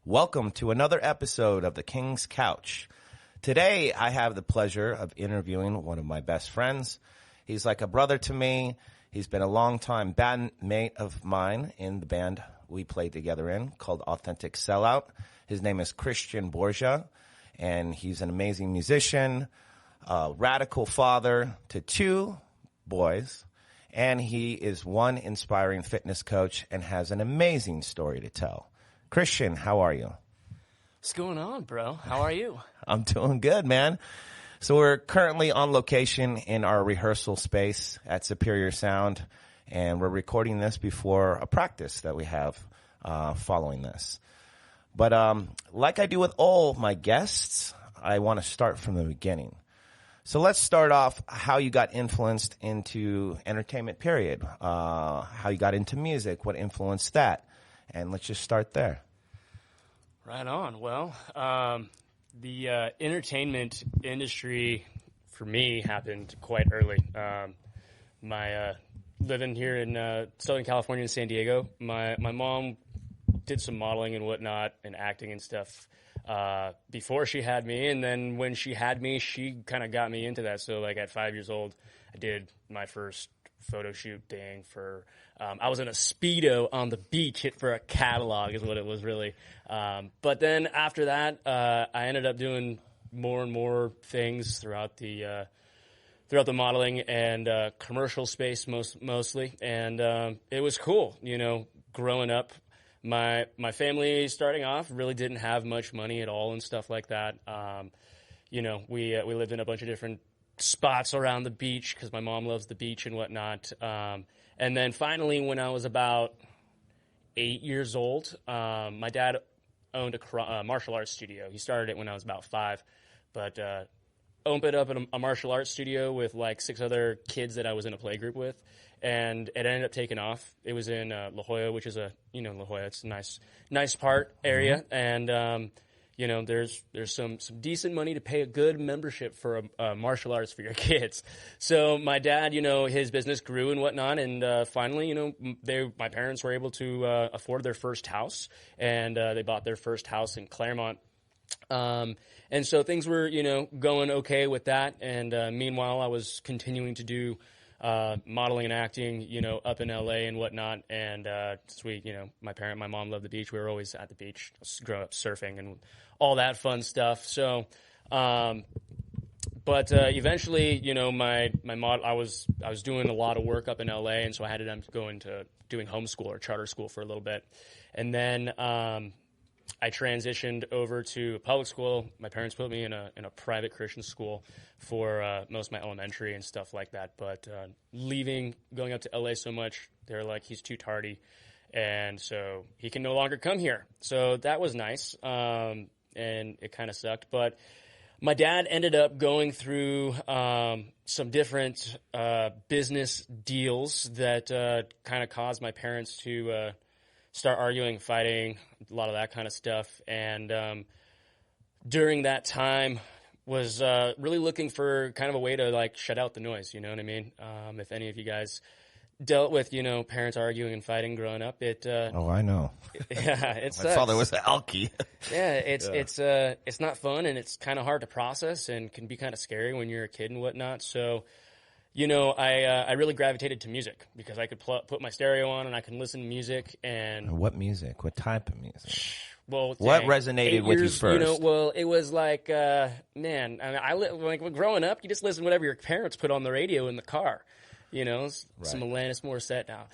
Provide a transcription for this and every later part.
Welcome to another episode of The King's Couch. Today, I have the pleasure of interviewing one of my best friends. He's like a brother to me. He's been a long-time bandmate of mine in the band we played together in called Authentic Sellout. His name is Christian Borja, and he's an amazing musician, a radical father to two boys, and he is one inspiring fitness coach and has an amazing story to tell. Christian, how are you? What's going on, bro? How are you? I'm doing good, man. So we're currently on location in our rehearsal space at Superior Sound, and we're recording this before a practice that we have following this. But like I do with all my guests, I want to start from the beginning. So let's start off how you got influenced into entertainment, period. How you got into music, what influenced that. And let's just start there. Right on. Well, the entertainment industry for me happened quite early. My living here in Southern California in San Diego, my mom did some modeling and whatnot and acting and stuff before she had me. And then when she had me, she kind of got me into that. So like at 5 years old, I did my first photo shoot thing for I was in a Speedo on the beach for a catalog is what it was really. But then after that, I ended up doing more and more things throughout the modeling and commercial space mostly. And it was cool, you know, growing up. My family starting off really didn't have much money at all and stuff like that. You know, we lived in a bunch of different spots around the beach because my mom loves the beach and whatnot. And then finally, when I was about 8 years old, my dad owned a martial arts studio. He started it when I was about 5, but opened up a martial arts studio with like 6 other kids that I was in a play group with, and it ended up taking off. It was in La Jolla, which is La Jolla. It's a nice part area, and you know, there's some decent money to pay a good membership for a martial arts for your kids. So my dad, you know, his business grew and whatnot, and finally, you know, my parents were able to afford their first house, and they bought their first house in Claremont. And so things were, you know, going okay with that. And meanwhile, I was continuing to do modeling and acting, you know, up in LA and whatnot. And sweet, you know, my mom loved the beach. We were always at the beach, growing up surfing and all that fun stuff. So, but eventually, you know, I was doing a lot of work up in LA, and so I had to go into doing homeschool or charter school for a little bit, and then I transitioned over to public school. My parents put me in a private Christian school for most of my elementary and stuff like that. But going up to LA so much, they're like, he's too tardy, and so he can no longer come here. So that was nice, and it kind of sucked. But my dad ended up going through some different business deals that kind of caused my parents to start arguing, fighting, a lot of that kind of stuff. And during that time was really looking for kind of a way to like shut out the noise, you know what I mean? If any of you guys dealt with, you know, parents arguing and fighting growing up, oh, I know. Yeah, it sucks. My father was an alky. Yeah, it's not fun, and it's kind of hard to process and can be kind of scary when you're a kid and whatnot. So, you know, I really gravitated to music because I could put my stereo on and I can listen to music. And what music? What type of music? Well, what resonated with you first? You know, well, it was like, man, I mean, like growing up, you just listen to whatever your parents put on the radio in the car. You know, some Alanis Morissette now.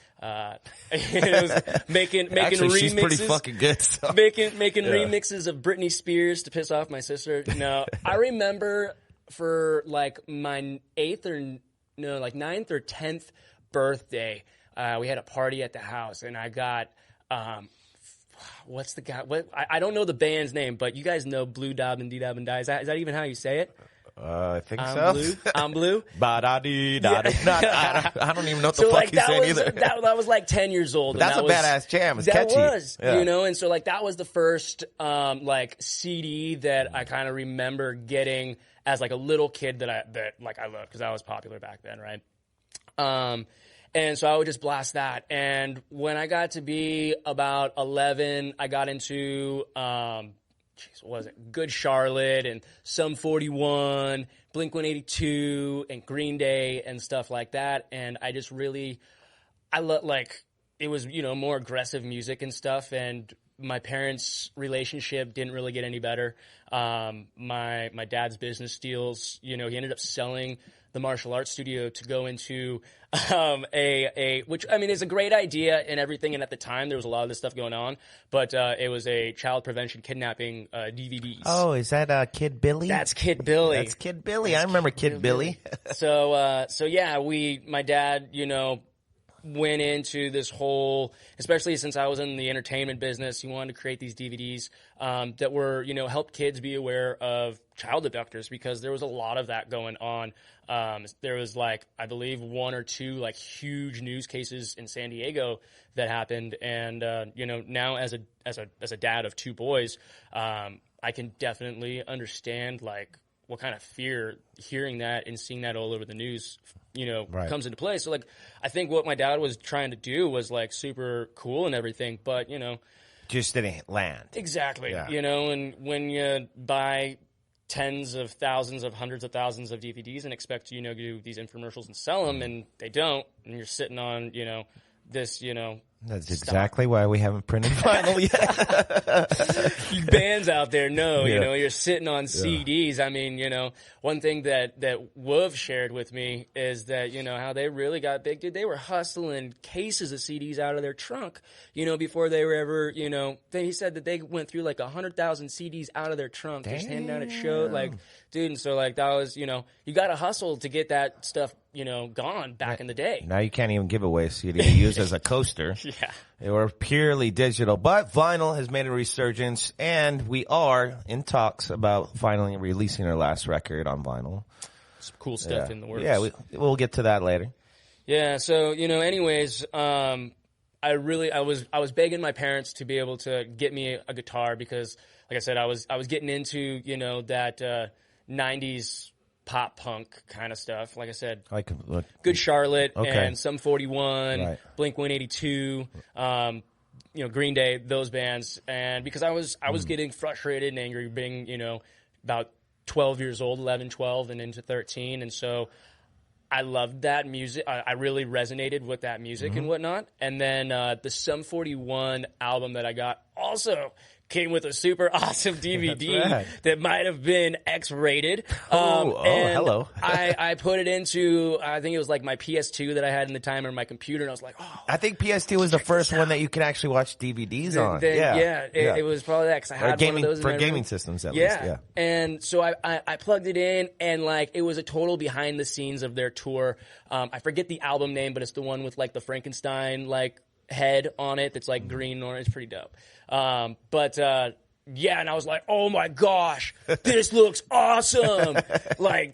It was making Actually, remixes. She's pretty fucking good. So. Making remixes of Britney Spears to piss off my sister. No, I remember for like my ninth or 10th birthday, we had a party at the house, and I got what's the guy? I don't know the band's name, but you guys know Blue Dab and D Dab and Die. Is that even how you say it? I think so. Blue. I'm blue. I don't even know what the fuck he's saying either. That was like 10 years old. That's a badass jam. It's catchy. That was, you know, and so like that was the first like CD that I kind of remember getting as like a little kid that I loved because I was popular back then, right? And so I would just blast that. And when I got to be about 11, I got into, what was it? Good Charlotte and Sum 41, Blink-182 and Green Day and stuff like that. And I just really, it was, more aggressive music and stuff. And my parents' relationship didn't really get any better. My dad's business deals, he ended up selling the martial arts studio to go into which I mean is a great idea and everything. And at the time there was a lot of this stuff going on, but it was a child prevention kidnapping DVDs. Oh, is that Kid Billy? That's Kid Billy. That's Kid Billy. I remember Kid Billy. So yeah, my dad, went into this whole, especially since I was in the entertainment business, he wanted to create these DVDs that were, help kids be aware of child abductors, because there was a lot of that going on. There was I believe 1 or 2 huge news cases in San Diego that happened. And, now as a dad of 2 boys, I can definitely understand what kind of fear hearing that and seeing that all over the news, right, comes into play. So I think what my dad was trying to do was super cool and everything, but just didn't land. Exactly. Yeah. And when you buy tens of thousands of hundreds of thousands of DVDs and expect to, do these infomercials and sell them, and they don't, and you're sitting on, this, That's exactly why we haven't printed vinyl yet. You bands out there know, you're sitting on CDs. I mean, one thing that Wov shared with me is that, how they really got big, dude. They were hustling cases of CDs out of their trunk, before they were ever, he said that they went through 100,000 CDs out of their trunk, just handing out at show, dude. And so that was, you got to hustle to get that stuff, gone back in the day. Now you can't even give away a CD to use as a coaster. Yeah. They were purely digital, but vinyl has made a resurgence, and we are in talks about finally releasing our last record on vinyl. Some cool stuff in the works. Yeah, we'll get to that later. Yeah, so, anyways, I was begging my parents to be able to get me a guitar because, like I said, I was getting into, that 90s pop punk kind of stuff. Like I said, Good Charlotte and Sum 41, right, Blink-182, Green Day, those bands. And because I was getting frustrated and angry being, about 12 years old, 11, 12 and into 13. And so I loved that music. I really resonated with that music and whatnot. And then the Sum 41 album that I got also came with a super awesome DVD that might have been X-rated. Hello. I put it into, I think it was my PS2 that I had in the time on my computer, and I was like, I think PS2 was the first one that you could actually watch DVDs on. It was probably that, because I had one of those. For gaming systems, at least. Yeah. And so I plugged it in, and it was a total behind the scenes of their tour. I forget the album name, but it's the one with the Frankenstein, head on it that's green or it's pretty dope. And I was like, oh my gosh, this looks awesome.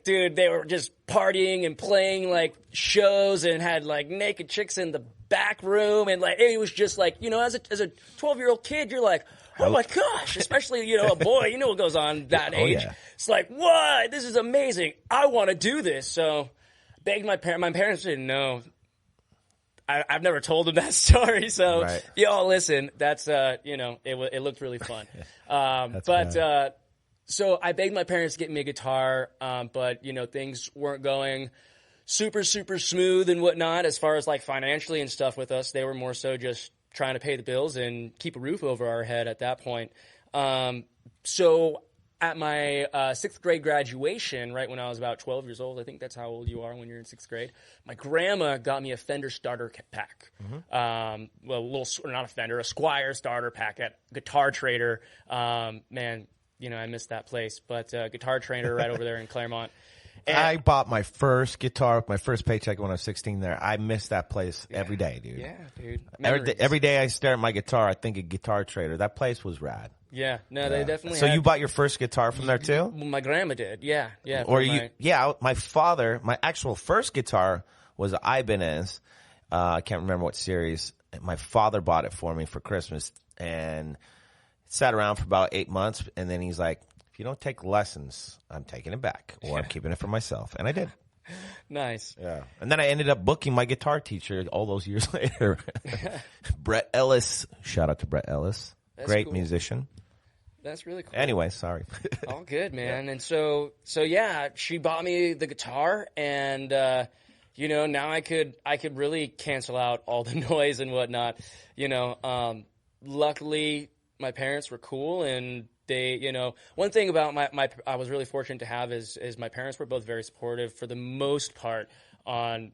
Dude, they were just partying and playing shows and had naked chicks in the back room, and it was just as a 12-year-old kid, you're like, oh my gosh, especially a boy, what goes on that age. Yeah. It's what? This is amazing. I want to do this. So begged my parents. My parents didn't know. I've never told them that story, so y'all listen. That's it looked really fun. So I begged my parents to get me a guitar, but things weren't going super smooth and whatnot as far as financially and stuff with us. They were more so just trying to pay the bills and keep a roof over our head at that point. So at my 6th grade graduation, right when I was about 12 years old, I think that's how old you are when you're in 6th grade, my grandma got me a Fender starter pack. Not a Fender, a Squier starter pack at Guitar Trader. Man, I missed that place, but Guitar Trader right over there in Claremont. And I bought my first guitar, my first paycheck when I was 16 there. I miss that place every day, dude. Yeah, dude. Every day I stare at my guitar, I think of Guitar Trader. That place was rad. Yeah, no, they definitely. So you bought your first guitar from there too? Well, my grandma did. Yeah. My father, my actual first guitar was an Ibanez. I can't remember what series. My father bought it for me for Christmas, and it sat around for about 8 months, and then he's like, "If you don't take lessons, I'm taking it back, or I'm keeping it for myself." And I did. Nice. Yeah. And then I ended up booking my guitar teacher all those years later. Brett Ellis. Shout out to Brett Ellis. That's Great cool. musician. That's really cool. Anyway, sorry. All good, man. And so yeah, she bought me the guitar, and now I could really cancel out all the noise and whatnot. Luckily my parents were cool, and they, one thing about I was really fortunate to have is my parents were both very supportive for the most part on,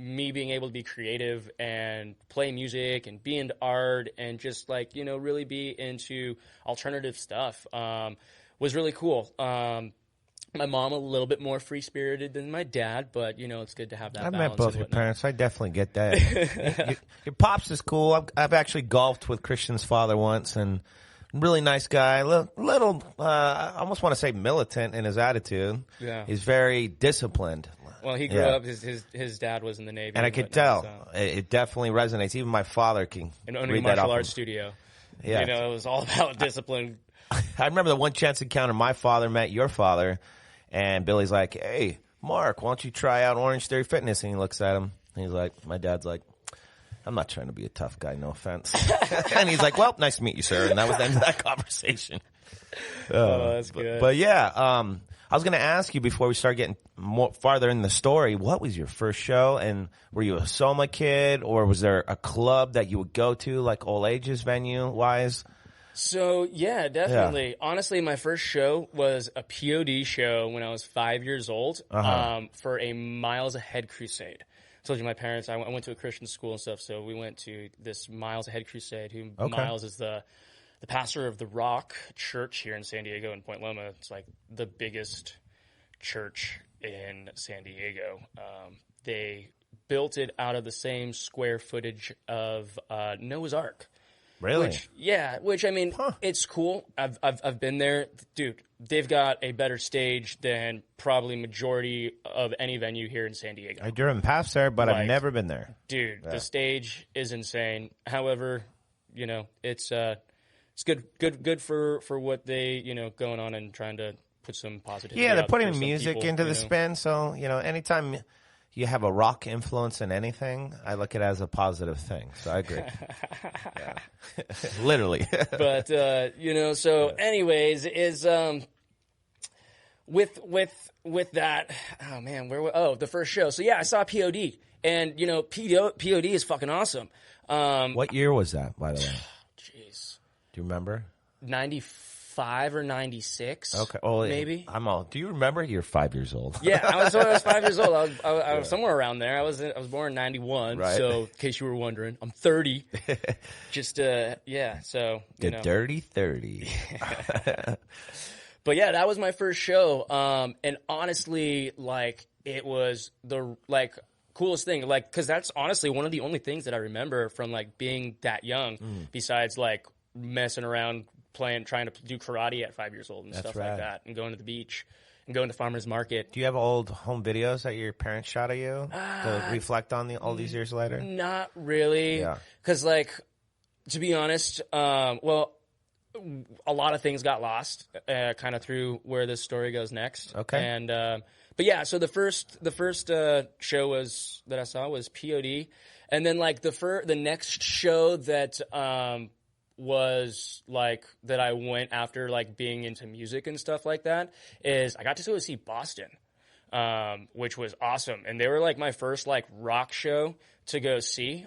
me being able to be creative and play music and be into art and just really be into alternative stuff, was really cool. My mom a little bit more free-spirited than my dad, but, it's good to have that balance. I met both your parents. I definitely get that. Your pops is cool. I've actually golfed with Christian's father once, and really nice guy. Little I almost want to say militant in his attitude. Yeah. He's very disciplined. Well, he grew up, his dad was in the Navy. And I could tell. So. It definitely resonates. Even my father can owning a martial arts studio. Yeah. It was all about discipline. I remember the one chance encounter my father met your father, and Billy's like, hey, Mark, why don't you try out Orange Theory Fitness? And he looks at him, and he's like, my dad's like, I'm not trying to be a tough guy, no offense. And he's like, well, nice to meet you, sir. And that was the end of that conversation. That's good. But yeah, I was going to ask you before we start getting farther in the story, what was your first show? And were you a Soma kid, or was there a club that you would go to, like all ages venue-wise? So, yeah, definitely. Yeah. Honestly, my first show was a POD show when I was 5 years old for a Miles Ahead crusade. I told you my parents, I went to a Christian school and stuff, so we went to this Miles Ahead crusade. Miles is the pastor of the Rock Church here in San Diego in Point Loma. It's like the biggest church in San Diego. They built it out of the same square footage of Noah's Ark. Really? Which I mean, it's cool. I've been there, dude. They've got a better stage than probably majority of any venue here in San Diego. I driven past there, but I've never been there. Dude, the stage is insane. However, it's good for what they going on and trying to put some positivity. Yeah, they're out put for music people, into the spin. So anytime you have a rock influence in anything, I look at it as a positive thing. So I agree. Literally. But anyways, is with that. Oh man, the first show. So yeah, I saw POD, and POD is fucking awesome. What year was that, by the way? Jeez. Do you remember? 95 or 96. Okay. Oh, maybe. Do you remember? You're 5 years old. Yeah, I was 5 years old. I was somewhere around there. I was born in 91. Right. So, in case you were wondering, I'm 30. Just yeah. So the dirty 30. But yeah, that was my first show. And honestly, it was the coolest thing, because that's honestly one of the only things that I remember from being that young, besides messing around, trying to do karate at 5 years old and stuff like that, and going to the beach and going to farmers market. Do you have old home videos that your parents shot of you to reflect on all these years later? Not really. Yeah. Because to be honest, a lot of things got lost kind of through where this story goes next. Okay. And but yeah, so the first show that I saw was POD, and then the next show that was that I went after being into music and stuff like that is I got to go see Boston, which was awesome, and they were my first rock show to go see.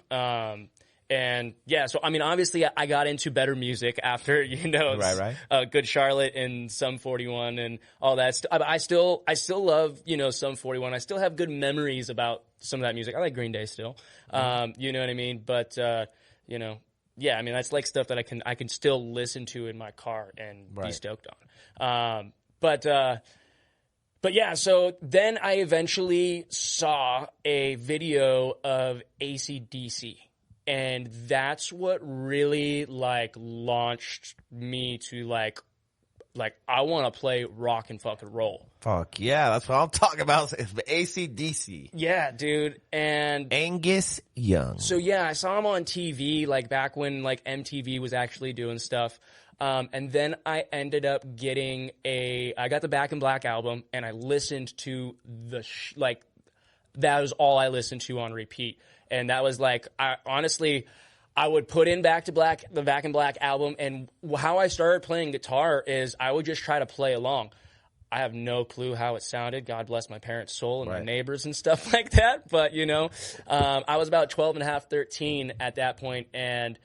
And yeah, so I mean, obviously, I got into better music after right. Good Charlotte and Sum 41 and all that stuff. I still love Sum 41. I still have good memories about some of that music. I like Green Day still, you know what I mean. But yeah, I mean that's stuff that I can still listen to in my car and be stoked on. But yeah, so then I eventually saw a video of AC/DC. And that's what really launched me to I want to play rock and fucking roll. Fuck yeah, that's what I'm talking about. It's AC/DC. Yeah, dude. And Angus Young. So yeah, I saw him on TV back when MTV was actually doing stuff. And then I ended up getting I got the Back in Black album, and I listened to that was all I listened to on repeat. And that was like, I would put in the Back in Black album, and how I started playing guitar is I would just try to play along. I have no clue how it sounded. God bless my parents' soul and my neighbors and stuff like that. But, I was about 12 and a half, 13 at that point, and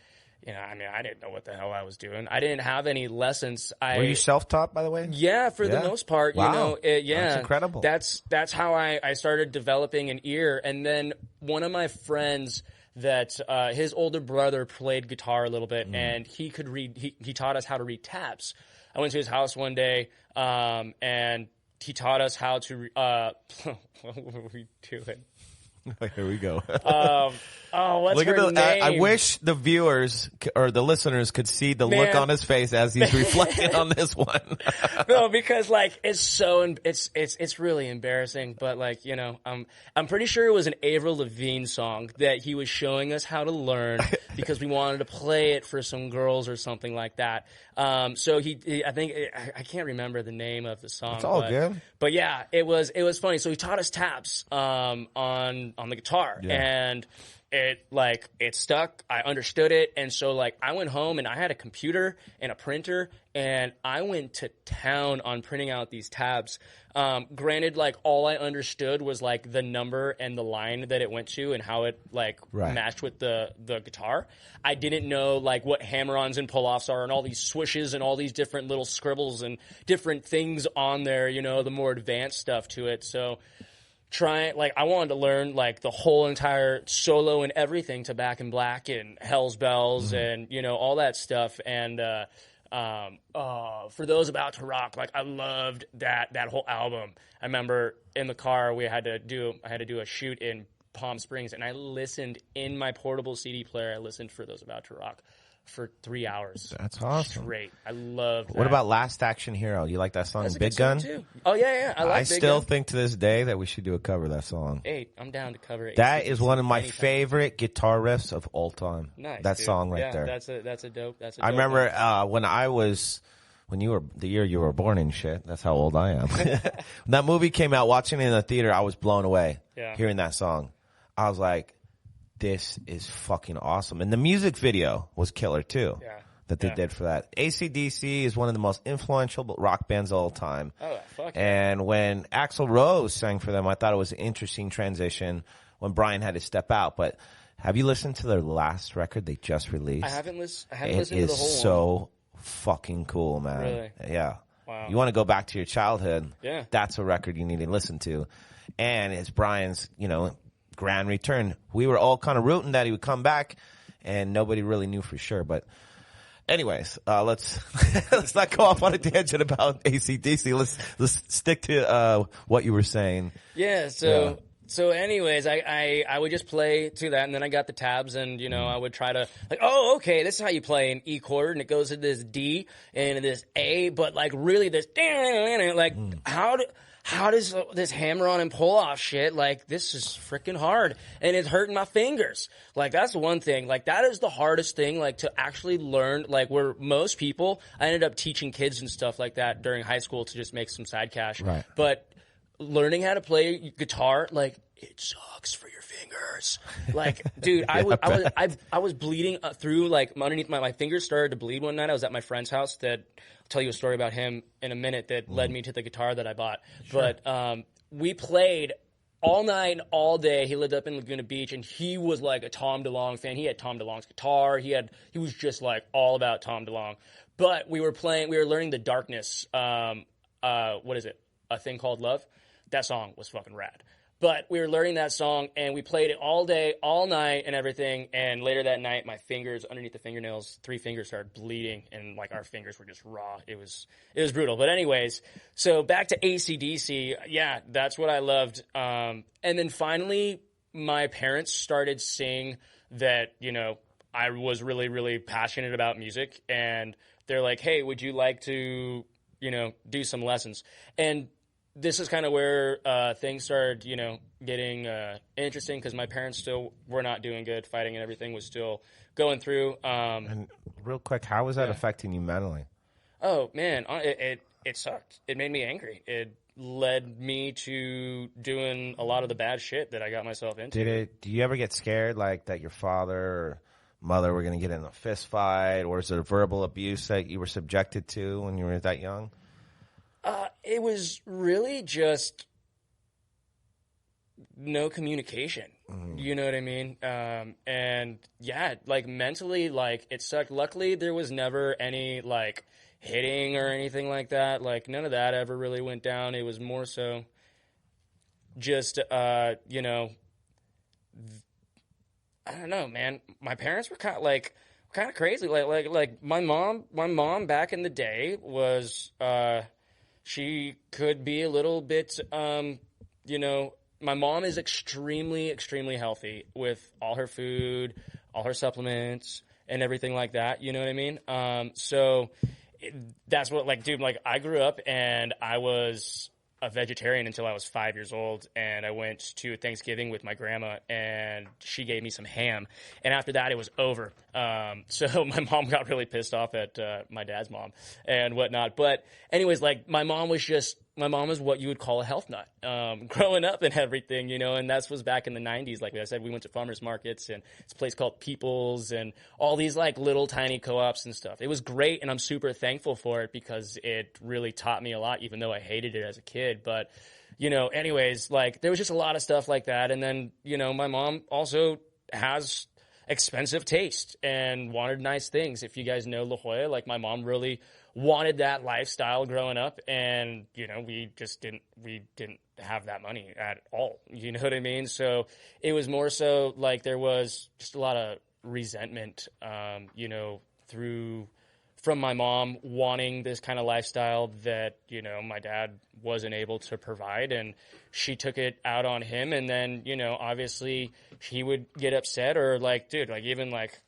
I didn't know what the hell I was doing. I didn't have any lessons. Were you self-taught, by the way? Yeah, for the most part. Wow. That's incredible. That's how I started developing an ear. And then one of my friends that his older brother played guitar a little bit, and he could read. He taught us how to read tabs. I went to his house one day, and he taught us how to. What were we doing? Here we go. What's her name? I wish the viewers or the listeners could see the look on his face as he's reflecting on this one. No, because it's really embarrassing. But I'm pretty sure it was an Avril Lavigne song that he was showing us how to learn because we wanted to play it for some girls or something like that. So I think I can't remember the name of the song. It's all good. But yeah, it was funny. So he taught us taps on the guitar, and it stuck. I understood it, and so I went home and I had a computer and a printer, and I went to town on printing out these tabs. Granted, all I understood was the number and the line that it went to and how it matched with the guitar. I didn't know what hammer-ons and pull-offs are and all these swishes and all these different little scribbles and different things on there, the more advanced stuff to it. So I wanted to learn the whole entire solo and everything to Back in Black and Hell's Bells and all that stuff. And for those about to rock, I loved that whole album. I remember in the car I had to do a shoot in Palm Springs, and I listened in my portable CD player. I listened for those about to rock for 3 hours. That's awesome. Straight. I loved that. What about Last Action Hero? You like that song, That's a Big good song, Gun? too. Oh, yeah. I still think to this day that we should do a cover of that song. Hey, I'm down to cover it. That is one of my favorite guitar riffs of all time. Nice, that dude. song right there. That's a dope. I remember when you were the year you were born and shit. That's how old I am. When that movie came out, watching it in the theater, I was blown away hearing that song. I was like, this is fucking awesome. And the music video was killer too. Yeah. That they did for that. AC/DC is one of the most influential rock bands of all time. Oh, fuck yeah. And when Axl Rose sang for them, I thought it was an interesting transition when Brian had to step out. But have you listened to their last record they just released? I haven't listened to the whole one. It is so fucking cool, man. Really? Yeah. Wow. You want to go back to your childhood? Yeah. That's a record you need to listen to. And it's Brian's, grand return. We were all kind of rooting that he would come back, and nobody really knew for sure. But anyways, let's not go off on a tangent about AC/DC. Let's stick to what you were saying. Yeah. So anyways, I would just play to that, and then I got the tabs, and I would try to okay, this is how you play an E chord, and it goes to this D and this A, but really this how does this hammer-on and pull-off shit, this is freaking hard, and it's hurting my fingers. That's one thing. That is the hardest thing, to actually learn, where most people, I ended up teaching kids and stuff like that during high school to just make some side cash. Right. But learning how to play guitar, it sucks for your fingers. Dude, I was bleeding through, underneath my fingers started to bleed one night. I was at my friend's house that, I'll tell you a story about him in a minute that led me to the guitar that I bought. Sure. But we played all night, all day. He lived up in Laguna Beach, and he was a Tom DeLonge fan. He had Tom DeLonge's guitar. He was just all about Tom DeLonge. But we were learning the Darkness. What is it? A Thing Called Love. That song was fucking rad. But we were learning that song, and we played it all day, all night, and everything. And later that night, my fingers, underneath the fingernails, 3 fingers started bleeding, and our fingers were just raw. It was brutal. But anyways, so back to AC/DC. Yeah, that's what I loved. And then finally, my parents started seeing that I was really, really passionate about music, and they're like, "Hey, would you like to do some lessons?" And this is kind of where things started, getting interesting because my parents still were not doing good. Fighting and everything was still going through. And real quick, how was that affecting you mentally? Oh, man, it sucked. It made me angry. It led me to doing a lot of the bad shit that I got myself into. Do you ever get scared, like, that your father or mother were going to get in a fist fight, or is there verbal abuse that you were subjected to when you were that young? It was really just no communication. You know what I mean? And yeah, like mentally, like it sucked. Luckily, there was never any like hitting or anything like that. Like none of that ever really went down. It was more so just, I don't know, man. My parents were kind of crazy. Like my mom back in the day was, she could be a little bit, my mom is extremely, extremely healthy with all her food, all her supplements, and everything like that. You know what I mean? That's what, like, dude, like, I grew up and I was a vegetarian until I was 5 years old, and I went to Thanksgiving with my grandma, and she gave me some ham, and after that, it was over. So my mom got really pissed off at my dad's mom and whatnot. But anyways, like, my mom was what you would call a health nut, growing up and everything, and that was back in the 90s. Like I said, we went to farmers markets and it's a place called People's and all these like little tiny co-ops and stuff. It was great, and I'm super thankful for it because it really taught me a lot, even though I hated it as a kid. But, anyways, like there was just a lot of stuff like that. And then, my mom also has expensive taste and wanted nice things. If you guys know La Jolla, like my mom really wanted that lifestyle growing up, and we didn't have that money at all. You know what I mean? So it was more so like there was just a lot of resentment, from my mom wanting this kind of lifestyle that my dad wasn't able to provide, and she took it out on him. And then obviously he would get upset, or like, dude, like even like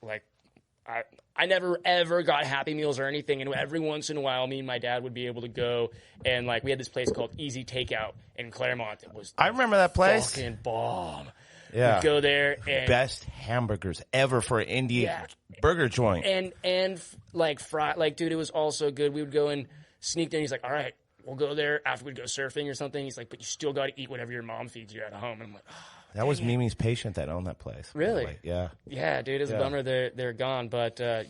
I never ever got Happy Meals or anything, and every once in a while, me and my dad would be able to go, and like we had this place called Easy Takeout in Claremont. It was I remember that place. Fucking bomb. Yeah, we'd go there and best hamburgers ever for an indie burger joint, and like fry, like dude, it was all so good. We would go and sneak there. And he's like, all right, we'll go there after we'd go surfing or something. He's like, but you still got to eat whatever your mom feeds you at home. And I'm like, oh. That was Mimi's patient that owned that place. Really? Yeah. Yeah, dude, it's a bummer they're gone. But I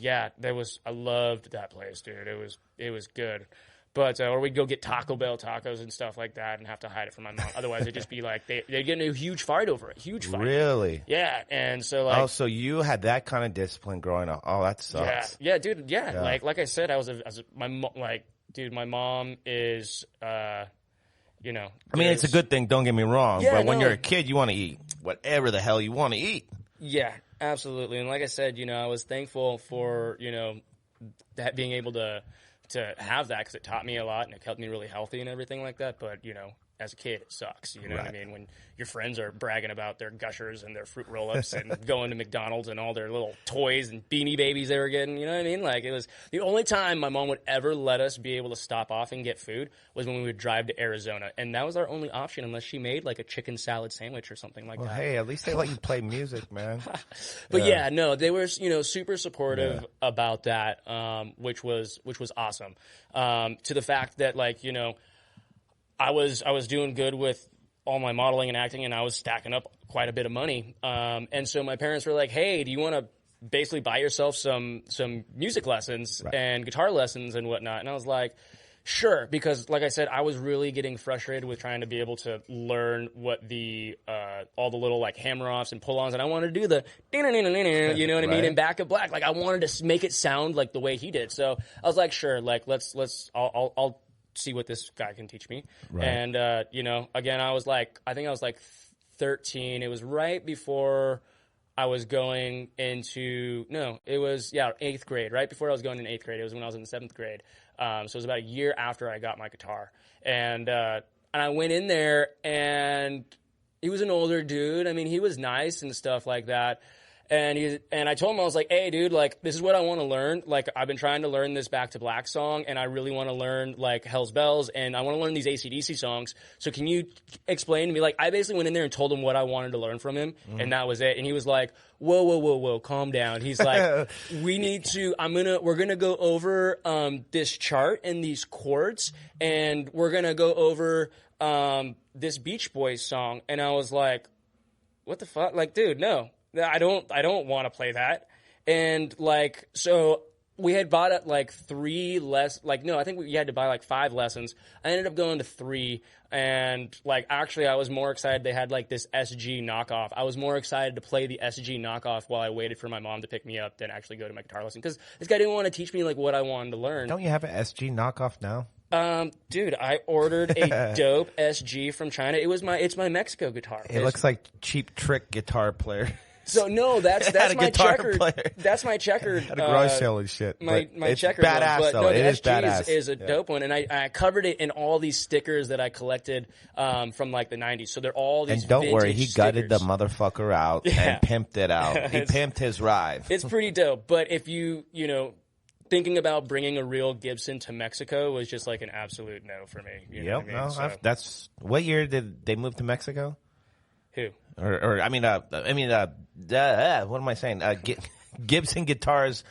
loved that place, dude. It was good. But or we'd go get Taco Bell tacos and stuff like that, and have to hide it from my mom. Otherwise, it'd just be like they'd get in a huge fight over it. Huge fight. Really? Yeah, and so like. Oh, so you had that kind of discipline growing up? Oh, that sucks. Yeah, dude. Yeah, like I said, my mom is. I mean, it's a good thing, don't get me wrong, yeah, but when you're a kid, you want to eat whatever the hell you want to eat. Yeah, absolutely. And like I said, I was thankful for, that being able to have that, because it taught me a lot and it kept me really healthy and everything like that. But, as a kid, it sucks. You know what I mean? When your friends are bragging about their Gushers and their fruit roll-ups and going to McDonald's and all their little toys and Beanie Babies they were getting, you know what I mean? Like, it was the only time my mom would ever let us be able to stop off and get food was when we would drive to Arizona. And that was our only option, unless she made like a chicken salad sandwich or something like that. Hey, at least they let you play music, man. But no, they were, super supportive about that, which was awesome. To the fact that, like, I was doing good with all my modeling and acting, and I was stacking up quite a bit of money. And so my parents were like, hey, do you want to basically buy yourself some music lessons and guitar lessons and whatnot? And I was like, sure, because like I said, I was really getting frustrated with trying to be able to learn what all the little like hammer-offs and pull-ons, and I wanted to do the, you know what I mean, in Back of Black. Like, I wanted to make it sound like the way he did. So I was like, sure, like, I'll see what this guy can teach me. And, again, I think I was like 13. It was right before I was going into, eighth grade, right before I was going in eighth grade. It was when I was in seventh grade. So it was about a year after I got my guitar. And I went in there, and he was an older dude. I mean, he was nice and stuff like that. And I told him, I was like, hey, dude, like, this is what I want to learn. Like, I've been trying to learn this Back to Black song, and I really want to learn, like, Hell's Bells, and I want to learn these AC/DC songs. So can you explain to me? Like, I basically went in there and told him what I wanted to learn from him, and that was it. And he was like, whoa, calm down. He's like, we're gonna go over this chart and these chords, and we're gonna go over this Beach Boys song. And I was like, what the fuck? Like, dude, no. I don't want to play that. And like, so we had bought it like I think we had to buy like 5 lessons. I ended up going to 3. And like, actually I was more excited. They had like this SG knockoff. I was more excited to play the SG knockoff while I waited for my mom to pick me up than actually go to my guitar lesson. Cause this guy didn't want to teach me like what I wanted to learn. Don't you have an SG knockoff now? Dude, I ordered a dope SG from China. It's my Mexico guitar. It looks like Cheap Trick guitar player. So no, that's my checkered. Player. That's my checkered. At a garage sale and shit. My checkered badass, one. But though. no, It the is SG badass. is a dope one, and I covered it in all these stickers that I collected from like the '90s. So they're all these. And don't worry, he gutted the stickers. motherfucker out and pimped it out. He pimped his ride. It's pretty dope. But if you thinking about bringing a real Gibson to Mexico was just like an absolute no for me. You know what I mean? So, that's what year did they move to Mexico? who? What am I saying? Gibson guitars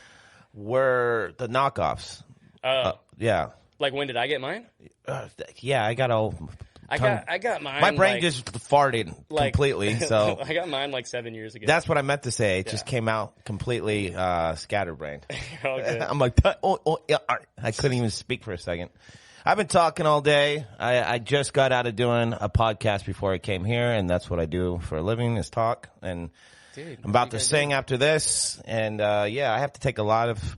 were the knockoffs. Yeah. Like, when did I get mine? Yeah, I got all. I got mine. My brain like, just farted completely. So I got mine like 7 years ago. that's what I meant to say. It just came out completely scatterbrained. All good. I'm like, I couldn't even speak for a second. I've been talking all day. I just got out of doing a podcast before I came here, and that's what I do for a living is talk. And Dude, I'm about to sing after this, and I have to take a lot of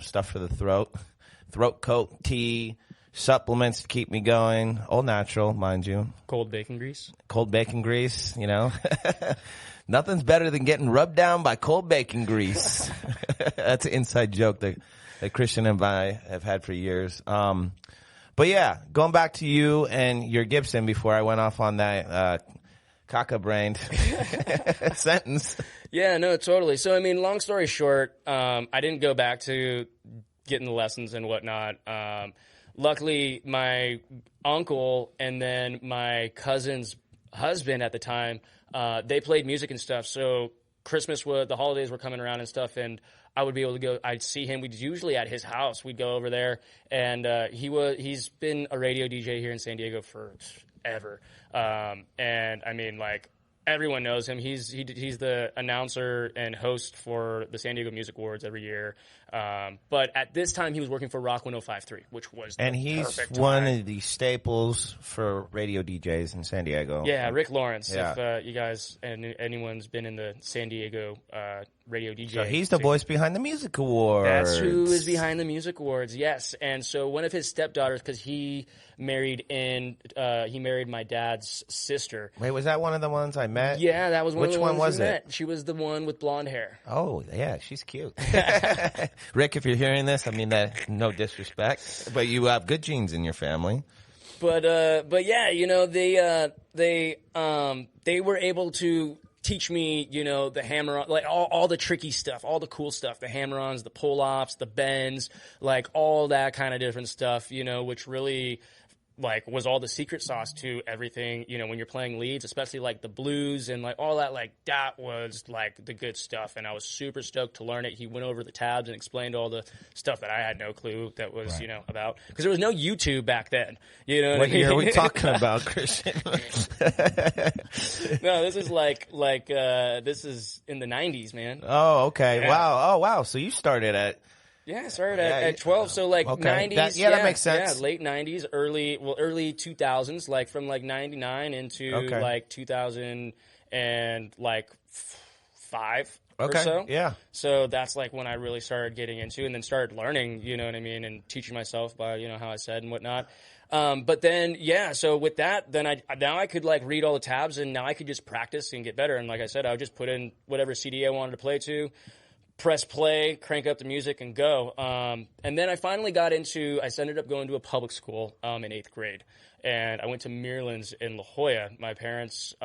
stuff for the throat coat, tea, supplements to keep me going. All natural, mind you. Cold bacon grease. Cold bacon grease, Nothing's better than getting rubbed down by cold bacon grease. That's an inside joke that Christian and I have had for years. But yeah, going back to you and your Gibson before I went off on that caca-brained sentence. Yeah, no, totally. So, I mean, long story short, I didn't go back to getting the lessons and whatnot. Luckily, my uncle and then my cousin's husband at the time, they played music and stuff. So the holidays were coming around and stuff, and I would be able to go. I'd see him. We'd usually at his house. We'd go over there, and he's been a radio DJ here in San Diego forever. And I mean, like, everyone knows him. He's the announcer and host for the San Diego Music Awards every year. But at this time, he was working for Rock 105.3, which was and he's one of the staples for radio DJs in San Diego. Yeah, Rick Lawrence. Yeah. If you guys and anyone's been in the San Diego radio DJ, so he's the voice behind the Music Awards. That's who is behind the Music Awards. Yes, and so one of his stepdaughters, because he married my dad's sister. Wait, was that one of the ones I met? Yeah, that was one. Which of the one ones was we it? met. She was the one with blonde hair. Oh, yeah, she's cute. Rick, if you're hearing this, I mean that no disrespect, but you have good genes in your family. But yeah, they were able to teach me, the hammer-on, like all the tricky stuff, all the cool stuff, the hammer-ons, the pull-offs, the bends, like all that kind of different stuff, which really like was all the secret sauce to everything, when you're playing leads, especially like the blues and like all that, like that was like the good stuff. And I was super stoked to learn it. He went over the tabs and explained all the stuff that I had no clue that was, about, because there was no YouTube back then. What year are we talking about, Christian? No, this is this is in the 90s, man. Oh, okay. Yeah. Wow. Oh, wow. So you started at. Yeah, I started at 12, so like okay. 90s. That makes sense. Yeah, late 90s, early 2000s, like from like 99 into like 2000 and like 5 or so. Yeah. So that's like when I really started getting into and then started learning, you know what I mean, and teaching myself by, how I said and whatnot. But then, so with that, then now I could like read all the tabs and now I could just practice and get better. And like I said, I would just put in whatever CD I wanted to play to, press play, crank up the music, and go. And then I finally I ended up going to a public school in 8th grade. And I went to Meerlands in La Jolla. My parents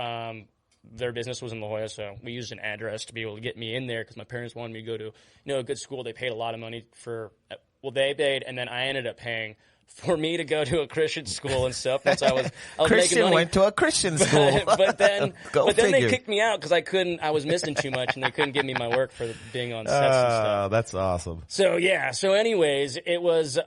their business was in La Jolla, so we used an address to be able to get me in there because my parents wanted me to go to, a good school. They paid a lot of money they paid, and then I ended up paying for me to go to a Christian school and stuff. Once I was Christian making money. went to a Christian school. but then figure. they kicked me out because I was missing too much and they couldn't give me my work for being on sets and stuff. That's awesome. So anyways, it was,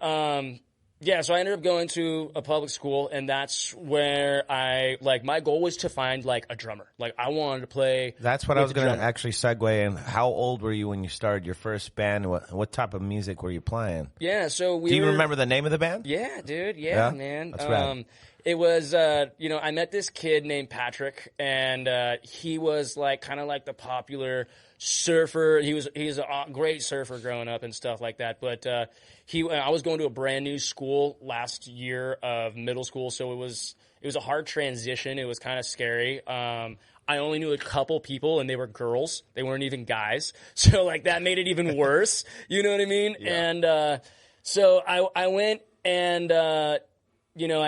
so I ended up going to a public school, and that's where my goal was to find, a drummer. I wanted to play. That's what I was going to actually segue in. How old were you when you started your first band? What type of music were you playing? Yeah, so Do you remember the name of the band? Yeah, dude. Yeah, man. That's rad. It was, I met this kid named Patrick, and he was kind of like the popular surfer. He's a great surfer growing up and stuff like that. But I was going to a brand new school last year of middle school, so it was a hard transition. It was kind of scary. I only knew a couple people, and they were girls. They weren't even guys. So that made it even worse. You know what I mean? Yeah. And so I went, and I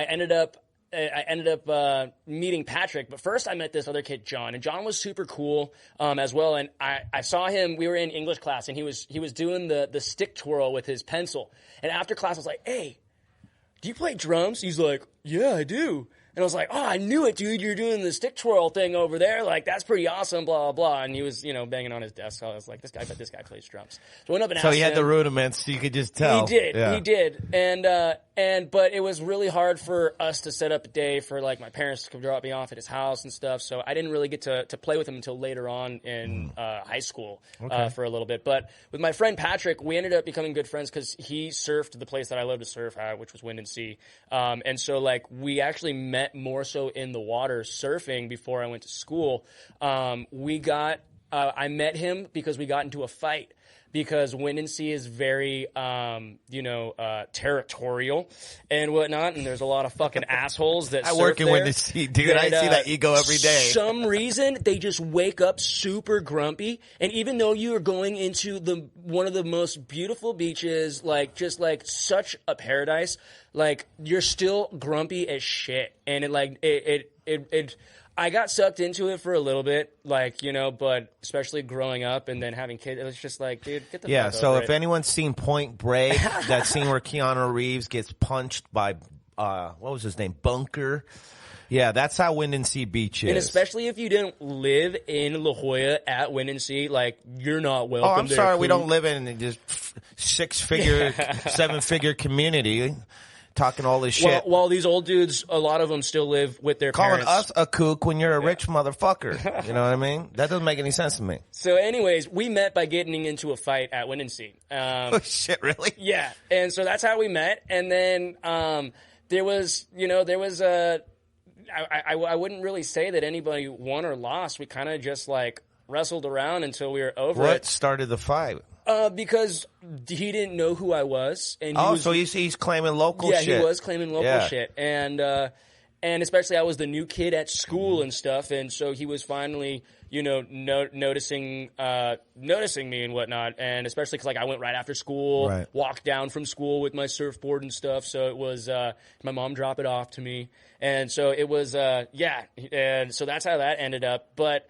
ended up meeting Patrick, but first I met this other kid, John, and John was super cool as well. And I saw him. We were in English class, and he was doing the stick twirl with his pencil. And after class, I was like, "Hey, do you play drums?" He's like, "Yeah, I do." And I was like, "Oh, I knew it, dude. You're doing the stick twirl thing over there. That's pretty awesome, blah, blah, blah." And he was, banging on his desk. So I was like, I bet this guy plays drums. So I went up and asked him. So he had the rudiments, you could just tell. He did. But it was really hard for us to set up a day for my parents to come drop me off at his house and stuff. So I didn't really get to play with him until later on in high school for a little bit. But with my friend Patrick, we ended up becoming good friends because he surfed the place that I love to surf at, which was Wind and Sea. And so we actually met more so in the water surfing before I went to school. I met him because we got into a fight. Because Wind and Sea is very, territorial and whatnot, and there's a lot of fucking assholes that surf work in there. Wind and Sea, dude. I see that ego every day. Some reason they just wake up super grumpy, and even though you are going into one of the most beautiful beaches, such a paradise, you're still grumpy as shit, and I got sucked into it for a little bit, but especially growing up and then having kids, it was just dude, get the fuck over it. Yeah, so if anyone's seen Point Break, that scene where Keanu Reeves gets punched by, what was his name, Bunker? Yeah, that's how Wind and Sea Beach is. And especially if you didn't live in La Jolla at Wind and Sea, you're not welcome there. I'm sorry, we don't live in just 6-figure, 7-figure community. Talking all this shit. While these old dudes, a lot of them still live with their parents. Calling us a kook when you're a rich motherfucker. You know what I mean? That doesn't make any sense to me. So anyways, we met by getting into a fight at Wind and Sea. Oh shit, really? Yeah. And so that's how we met. And then I wouldn't really say that anybody won or lost. We kind of just wrestled around until we were over it. What started the fight? Because he didn't know who I was, and so he's claiming local shit. Yeah, he was claiming local shit, and especially I was the new kid at school and stuff, and so he was finally, noticing me and whatnot, and especially because I went right after school, walked down from school with my surfboard and stuff, so it was my mom dropped it off to me, and so it was and so that's how that ended up, but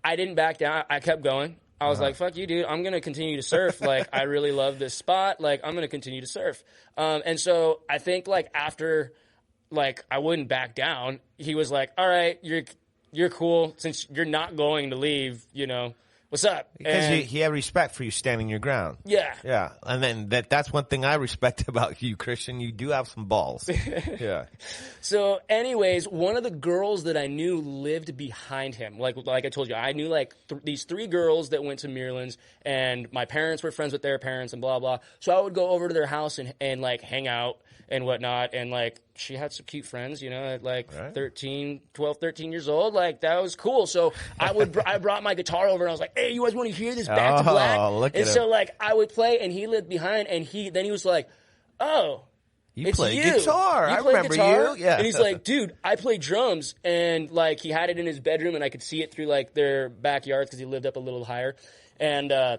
I didn't back down. I kept going. I was like, fuck you, dude. I'm going to continue to surf. I really love this spot. I'm going to continue to surf. And so I think, after, I wouldn't back down, he was like, all right, you're cool. Since you're not going to leave, what's up? Because he had respect for you standing your ground. Yeah. Yeah. And then that's one thing I respect about you, Christian. You do have some balls. Yeah. So anyways, one of the girls that I knew lived behind him. Like I told you, I knew these 3 girls that went to Muirlands, and my parents were friends with their parents and blah, blah. So I would go over to their house and hang out and whatnot. And she had some cute friends, at 12, 13 years old. That was cool. So I brought my guitar over and I was like, hey, you guys want to hear this Back to Black? Look at and so I would play and he lived behind and then he was like, oh, you it's play you. Guitar. I remember guitar? you. Yeah. And he's like, dude, I play drums. And he had it in his bedroom and I could see it through their backyards because he lived up a little higher. And I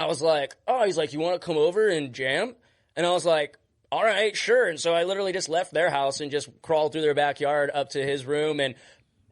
was like, oh, he's like, you want to come over and jam? And I was like, all right, sure. And so I literally just left their house and just crawled through their backyard up to his room and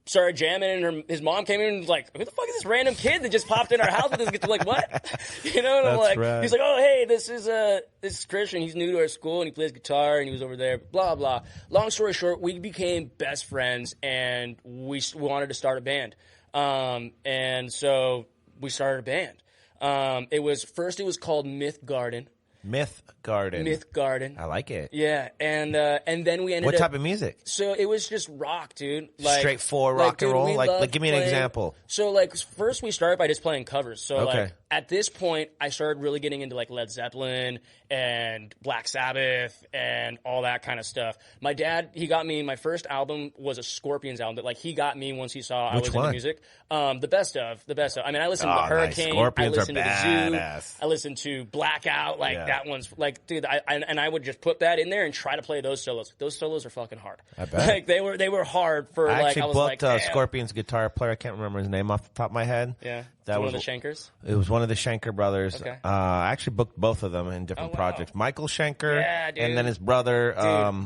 started jamming, and his mom came in and was like, "Who the fuck is this random kid that just popped in our house with this guitar?" Like, what? You know? And I'm like, right. he's like, "Oh, hey, this is Christian. He's new to our school, and he plays guitar, and he was over there." Blah blah. Long story short, we became best friends, and we wanted to start a band. And so we started a band. It was called Myth Garden. Myth Garden. I like it. Yeah, and then we ended What up... type of music? So it was just rock, dude. Like, straightforward rock and roll? Like, give me an playing, example. So, like, first we started by just playing covers. So, Okay. like, at this point, I started really getting into, like, Led Zeppelin and Black Sabbath and all that kind of stuff. My dad, he got me... My first album was a Scorpions album that, like, he got me once he saw I was into music. The best of. I mean, I listened to Hurricane. Nice. Scorpions I listened are to badass. The Zoo. I listened to Blackout. Like, that one's... Like, dude, I would just put that in there and try to play those solos. Those solos are fucking hard. I bet. Like, they were hard for, I like... actually I was booked like, Scorpions guitar player. I can't remember his name off the top of my head. Yeah. That was was one of the Shankers? It was one of the Shanker brothers. Okay. I actually booked both of them in different projects. Michael Shanker, and then his brother,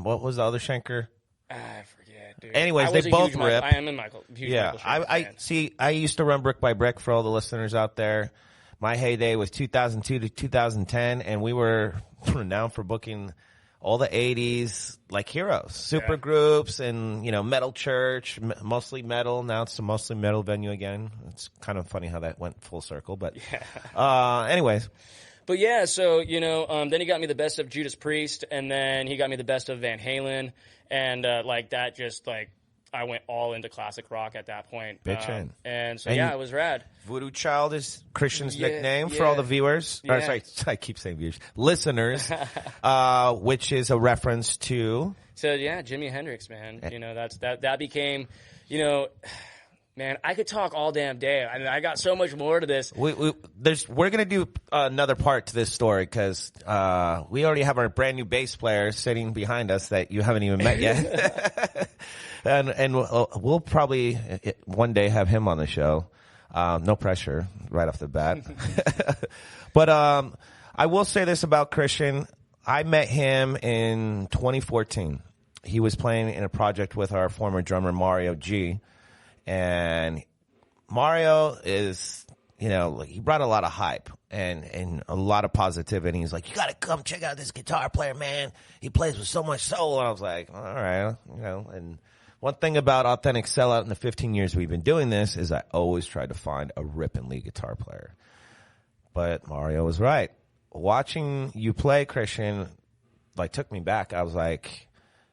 what was the other Shanker? I forget, dude. Anyways, they both rip. I am in Michael. Yeah, Michael I used to run Brick by Brick for all the listeners out there. My heyday was 2002 to 2010, and we were renowned for booking all the 80s, like heroes, super groups, and, you know, metal church, mostly metal. Now it's a mostly metal venue again. It's kind of funny how that went full circle, but anyways. But yeah, so, you know, then he got me the best of Judas Priest, and then he got me the best of Van Halen, and, like, that just, like, I went all into classic rock at that point. Bitchin'. And so, it was rad. Voodoo Child is Christian's nickname for all the viewers. Yeah. Or, sorry, I keep saying viewers. Listeners, which is a reference to... So, yeah, Jimi Hendrix, man. You know, that became, you know... Man, I could talk all damn day. I mean, I got so much more to this. We're going to do another part to this story because we already have our brand new bass player sitting behind us that you haven't even met yet. and we'll probably one day have him on the show. No pressure right off the bat. But I will say this about Christian. I met him in 2014. He was playing in a project with our former drummer, Mario G. And Mario is, you know, he brought a lot of hype and a lot of positivity. He's like, you got to come check out this guitar player, man. He plays with so much soul. And I was like, all right, you know. And one thing about Authentic Sellout in the 15 years we've been doing this is I always try to find a ripping lead guitar player. But Mario was right. Watching you play, Christian, like, took me back. I was like...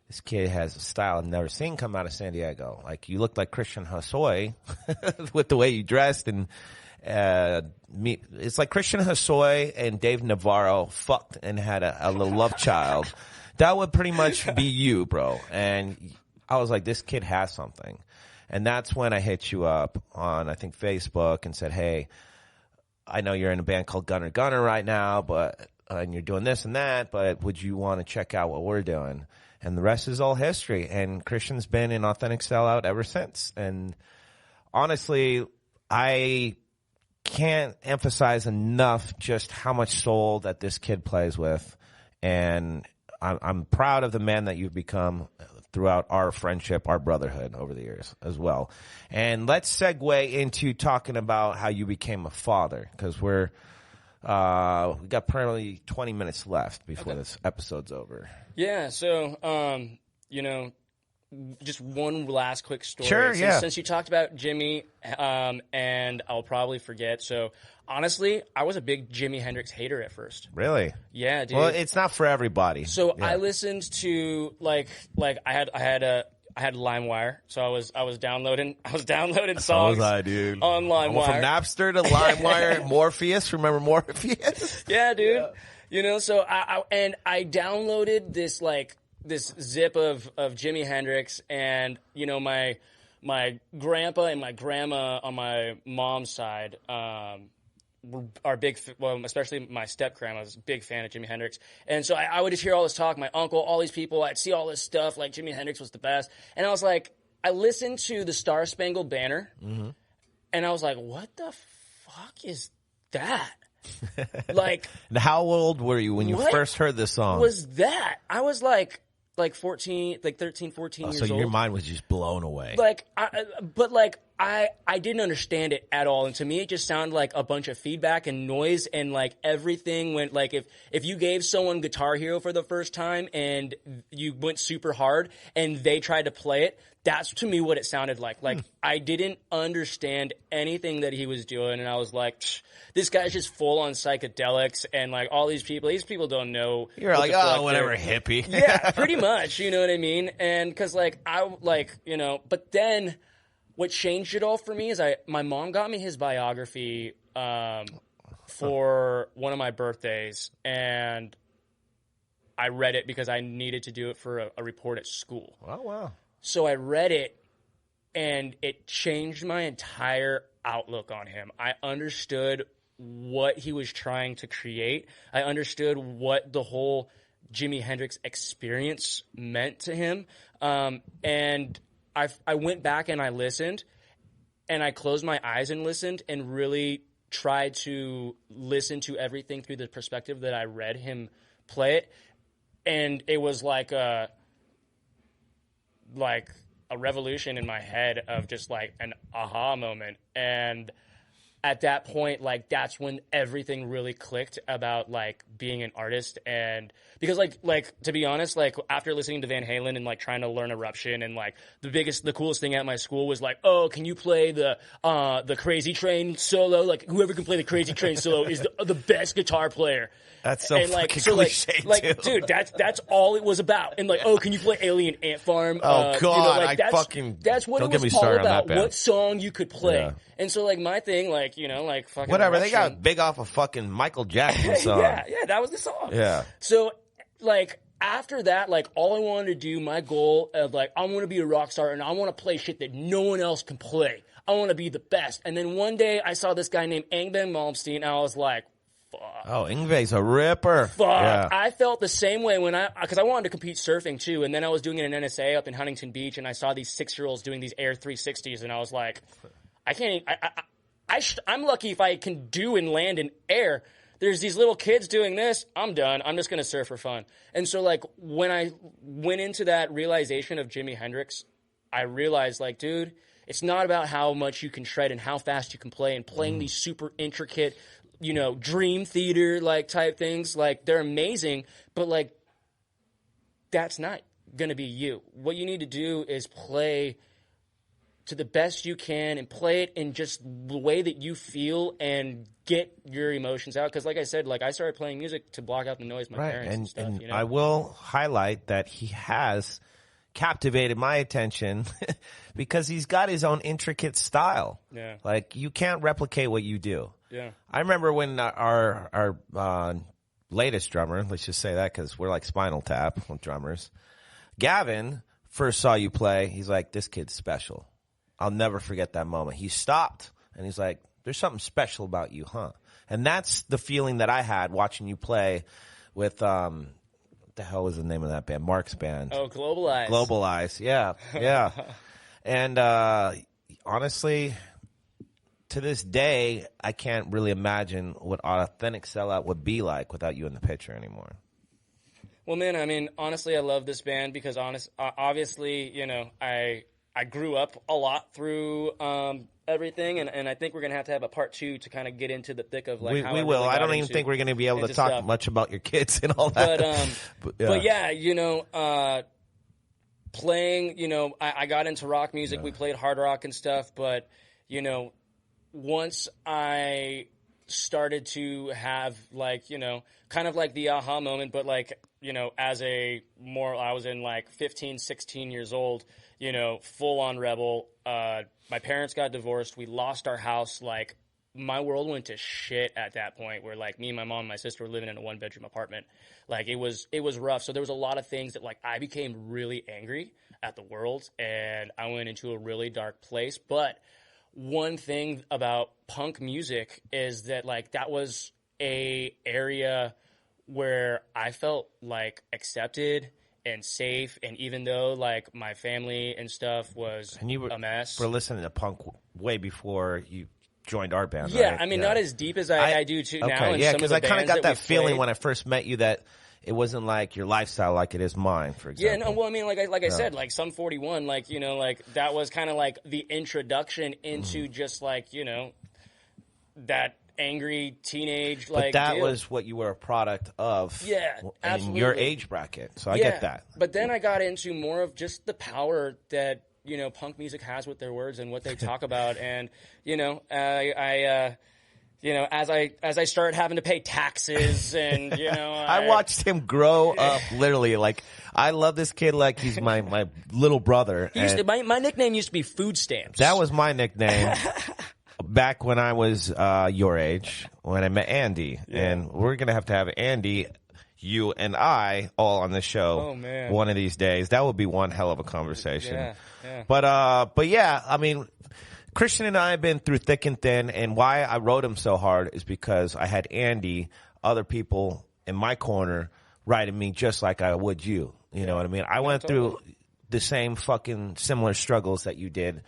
This kid has a style I've never seen come out of San Diego. Like, you look like Christian Hosoi with the way you dressed. And it's like Christian Hosoi and Dave Navarro fucked and had a little love child. That would pretty much be you, bro. And I was like, this kid has something. And that's when I hit you up on, I think, Facebook and said, hey, I know you're in a band called Gunner Gunner right now, but and you're doing this and that, but would you want to check out what we're doing? And the rest is all history. And Christian's been in Authentic Sellout ever since. And honestly, I can't emphasize enough just how much soul that this kid plays with. And I'm proud of the man that you've become throughout our friendship, our brotherhood over the years as well. And let's segue into talking about how you became a father, because we got probably 20 minutes left before this episode's over. Yeah, so, you know, just one last quick story. Sure, yeah. Since you talked about Jimmy, and I'll probably forget. So, honestly, I was a big Jimi Hendrix hater at first. Really? Yeah, dude. Well, it's not for everybody. So I listened to like I had LimeWire, so I was downloading songs. So was I, dude. On LimeWire. From Napster to LimeWire, Morpheus. Remember Morpheus? Yeah, dude. Yeah. You know, so I downloaded this zip of Jimi Hendrix, and you know my grandpa and my grandma on my mom's side are big, well, especially my step grandma was a big fan of Jimi Hendrix, and so I would just hear all this talk. My uncle, all these people, I'd see all this stuff like Jimi Hendrix was the best, and I was like, I listened to the Star Spangled Banner, and I was like, what the fuck is that? Like, and how old were you when you first heard this song? Was that? I was like like 14, like 13, 14 years old. So your mind was just blown away. Like, I didn't understand it at all. And to me, it just sounded like a bunch of feedback and noise, and like everything went like if you gave someone Guitar Hero for the first time and you went super hard and they tried to play it, that's to me what it sounded like. Like, I didn't understand anything that he was doing, and I was like, this guy's just full on psychedelics, and like all these people don't know. You're like, oh, whatever, hippie. Yeah, pretty much. You know what I mean? And because like but then what changed it all for me is my mom got me his biography for one of my birthdays, and I read it because I needed to do it for a report at school. Oh, wow. So I read it, and it changed my entire outlook on him. I understood what he was trying to create. I understood what the whole Jimi Hendrix experience meant to him. And I went back and I listened, and I closed my eyes and listened, and really tried to listen to everything through the perspective that I read him play it. And it was like a revolution in my head of just like an aha moment. And at that point, like, that's when everything really clicked about like being an artist. And because like to be honest, like after listening to Van Halen and like trying to learn Eruption, and like the coolest thing at my school was like, oh, can you play the Crazy Train solo? Like, whoever can play the Crazy Train solo is the best guitar player. That's so and like, fucking so cliche, like, dude, that's all it was about. And like, oh, can you play Alien Ant Farm? Oh God, like, that's what don't it was get me all started about. on that band. What song you could play. Yeah. And so like my thing, like, like fucking whatever. They Eruption. got big off a fucking Michael Jackson song. yeah, that was the song. Yeah. So like after that, like all I wanted to do, my goal of like, I want to be a rock star and I want to play shit that no one else can play. I want to be the best. And then one day I saw this guy named Yngwie Malmsteen, and I was like, fuck. Oh, Yngwie's a ripper. Fuck. Yeah. I felt the same way because I wanted to compete surfing too. And then I was doing an NSA up in Huntington Beach, and I saw these 6-year-olds doing these Air 360s, and I was like, I can't, I'm lucky if I can do and land in air. There's these little kids doing this. I'm done. I'm just going to surf for fun. And so like when I went into that realization of Jimi Hendrix, I realized like, dude, it's not about how much you can shred and how fast you can play, and playing these super intricate, dream theater like type things. Like, they're amazing, but like, that's not going to be you. What you need to do is play to the best you can, and play it in just the way that you feel and get your emotions out. Because like I said, like I started playing music to block out the noise of my parents and stuff. And I will highlight that he has captivated my attention because he's got his own intricate style. Yeah. Like, you can't replicate what you do. Yeah. I remember when our latest drummer, let's just say that because we're like Spinal Tap with drummers, Gavin, first saw you play. He's like, this kid's special. I'll never forget that moment. He stopped and he's like, there's something special about you, huh? And that's the feeling that I had watching you play with, what the hell was the name of that band? Mark's band. Oh, Globalize. Globalize, yeah, yeah. And honestly, to this day, I can't really imagine what Authentic Sellout would be like without you in the picture anymore. Well, man, I mean, honestly, I love this band because obviously, I grew up a lot through everything, and I think we're going to have a part 2 to kind of get into the thick of like how we will. I don't even think we're going to be able to talk stuff. much about your kids and all that. But yeah, playing, I got into rock music. Yeah. We played hard rock and stuff, but, once I started to have like, kind of like the aha moment, but like, as I was in like 15, 16 years old, full on rebel. My parents got divorced. We lost our house. Like, my world went to shit at that point, where like me and my mom and my sister were living in a 1-bedroom apartment. Like, it was rough. So there was a lot of things that like I became really angry at the world, and I went into a really dark place. But one thing about punk music is that like that was a area where I felt like accepted and safe, and even though like my family and stuff was a mess. We're listening to punk way before you joined our band. Yeah, right? I mean, not as deep as I do too now. Okay, yeah, because I kind of got that feeling when I first met you that it wasn't like your lifestyle like it is mine, for example. Yeah, no, well, I mean, like I said, like Sum 41, like, you know, like that was kind of like the introduction into just like, you know, that angry teenage like. But that deal. was what you were a product of. Yeah, absolutely. In your age bracket, so I get that. But then I got into more of just the power that, you know, punk music has with their words and what they talk about, and you know, you know, as I started having to pay taxes, and you know, I watched him grow up. Literally, like I love this kid like he's my little brother. My nickname used to be Food Stamps. That was my nickname back when I was your age, when I met Andy, and we're gonna have to have Andy, you and I all on the show. Oh man, one of these days. That would be one hell of a conversation. Yeah. But yeah, I mean, Christian and I have been through thick and thin, and why I wrote him so hard is because I had Andy, other people in my corner, writing me just like I would you. You know what I mean? I went through the same fucking similar struggles that you did,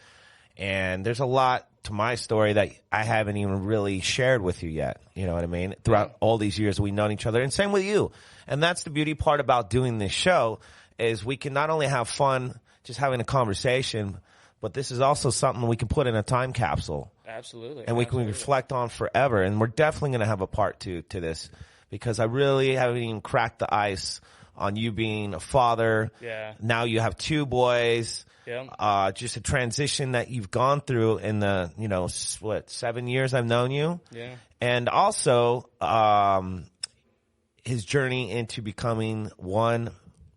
and there's a lot to my story that I haven't even really shared with you yet. You know what I mean? Throughout all these years we've known each other, and same with you. And that's the beauty part about doing this show, is we can not only have fun just having a conversation, but this is also something we can put in a time capsule. Absolutely. And we can reflect on forever. And we're definitely going to have a part 2 to this, because I really haven't even cracked the ice on you being a father. Yeah. Now you have 2 boys. Yeah. Just a transition that you've gone through in the, 7 years I've known you. Yeah. And also, his journey into becoming one,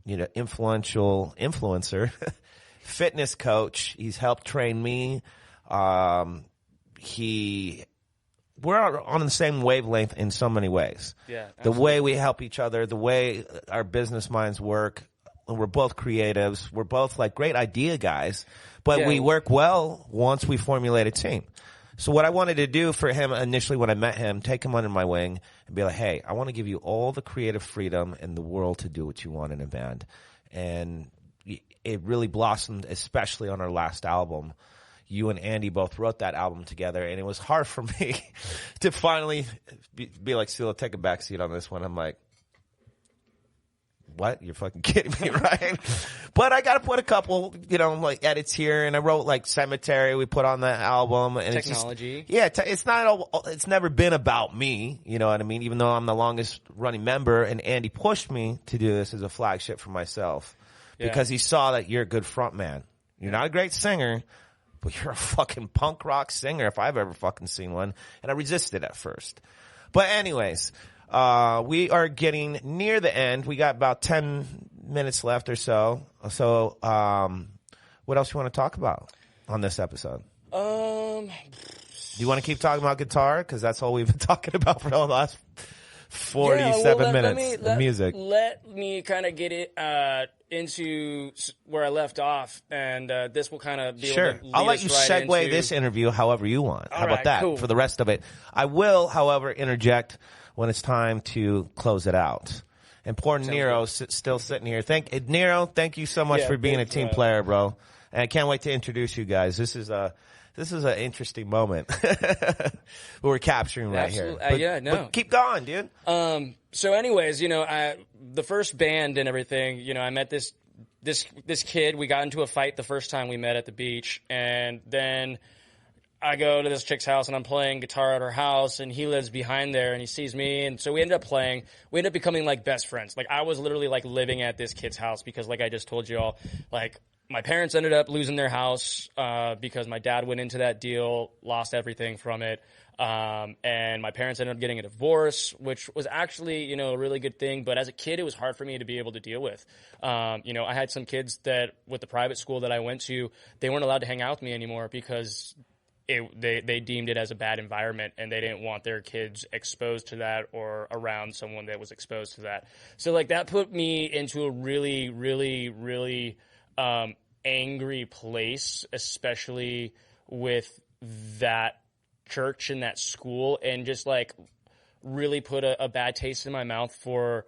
influential influencer, fitness coach. He's helped train me. We're on the same wavelength in so many ways. Yeah. The way we help each other, the way our business minds work. We're both creatives. We're both like great idea guys, but we work well once we formulate a team. So what I wanted to do for him initially when I met him, take him under my wing and be like, hey, I want to give you all the creative freedom in the world to do what you want in a band. And it really blossomed, especially on our last album. You and Andy both wrote that album together, and it was hard for me to finally be like, Sulo, take a backseat on this one. I'm like, what? You're fucking kidding me, right? But I got to put a couple, like edits here, and I wrote like Cemetery. We put on that album, and technology. It's never been about me. You know what I mean? Even though I'm the longest running member, and Andy pushed me to do this as a flagship for myself because he saw that you're a good front man. You're not a great singer, but you're a fucking punk rock singer if I've ever fucking seen one. And I resisted at first. But anyways, we are getting near the end. We got about 10 minutes left or so. So, what else you want to talk about on this episode? Do you want to keep talking about guitar? Because that's all we've been talking about for the last 47 minutes of music. Let me kind of get it into where I left off, and this will kind of be sure. I'll let you segue this interview however you want. How about that? Cool. For the rest of it, I will, however, interject when it's time to close it out. And poor Nero's still sitting here. Nero, thank you so much for being a team player, bro. And I can't wait to introduce you guys. This is an interesting moment we're capturing right here. But keep going, dude. So anyways, the first band and everything, I met this kid. We got into a fight the first time we met at the beach, and then I go to this chick's house and I'm playing guitar at her house, and he lives behind there and he sees me. And so we ended up playing. We ended up becoming like best friends. Like I was literally like living at this kid's house because like I just told you all, like my parents ended up losing their house, because my dad went into that deal, lost everything from it. And my parents ended up getting a divorce, which was actually, a really good thing. But as a kid, it was hard for me to be able to deal with. I had some kids that with the private school that I went to, they weren't allowed to hang out with me anymore because they deemed it as a bad environment, and they didn't want their kids exposed to that or around someone that was exposed to that. So like that put me into a really, really, really angry place, especially with that church and that school, and just like really put a bad taste in my mouth for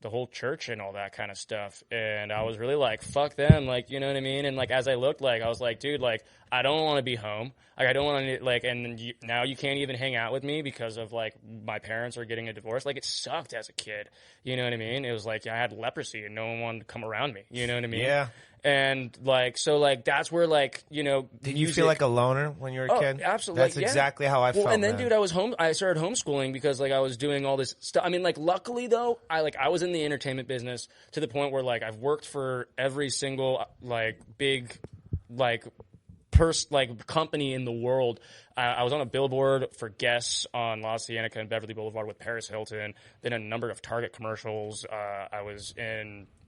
the whole church and all that kind of stuff. And I was really like, fuck them. Like, you know what I mean? And like, as I looked, like, I was like, dude, like, I don't want to be home. Like, I don't want to, like, and now you can't even hang out with me because of like my parents are getting a divorce. Like, it sucked as a kid. You know what I mean? It was like I had leprosy and no one wanted to come around me. You know what I mean? Yeah. And like, so like, that's where like, you know, did you feel like a loner when you were a kid? Absolutely. That's exactly how I felt. And then, man. dude, I started homeschooling because like I was doing all this stuff. I mean, like, luckily though, I was in the entertainment business to the point where like I've worked for every single like big like company in the world. I was on a billboard for Guess on La Cienega and Beverly Boulevard with Paris Hilton. Then a number of Target commercials.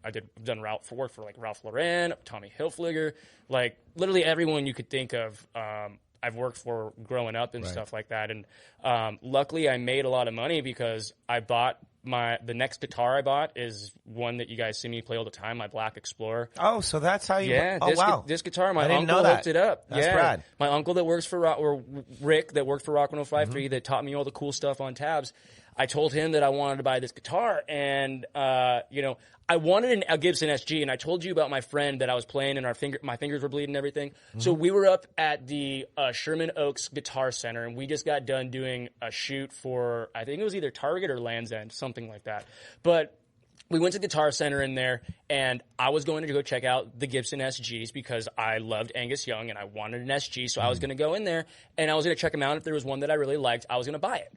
I've done work for like Ralph Lauren, Tommy Hilfiger, like literally everyone you could think of. I've worked for growing up and stuff like that. And luckily, I made a lot of money because I bought the next guitar I bought is one that you guys see me play all the time, my Black Explorer. Oh, so that's how you... Yeah, this guitar, my uncle hooked it up. That's rad. My uncle that works for Rick, that worked for Rock 105.3, that taught me all the cool stuff on tabs. I told him that I wanted to buy this guitar, and you know, I wanted a Gibson SG, and I told you about my friend that I was playing, and my fingers were bleeding and everything. So we were up at the Sherman Oaks Guitar Center, and we just got done doing a shoot for, I think it was either Target or Land's End, something like that. But we went to Guitar Center in there, and I was going to go check out the Gibson SGs because I loved Angus Young, and I wanted an SG, so I was going to go in there, and I was going to check them out. If there was one that I really liked, I was going to buy it.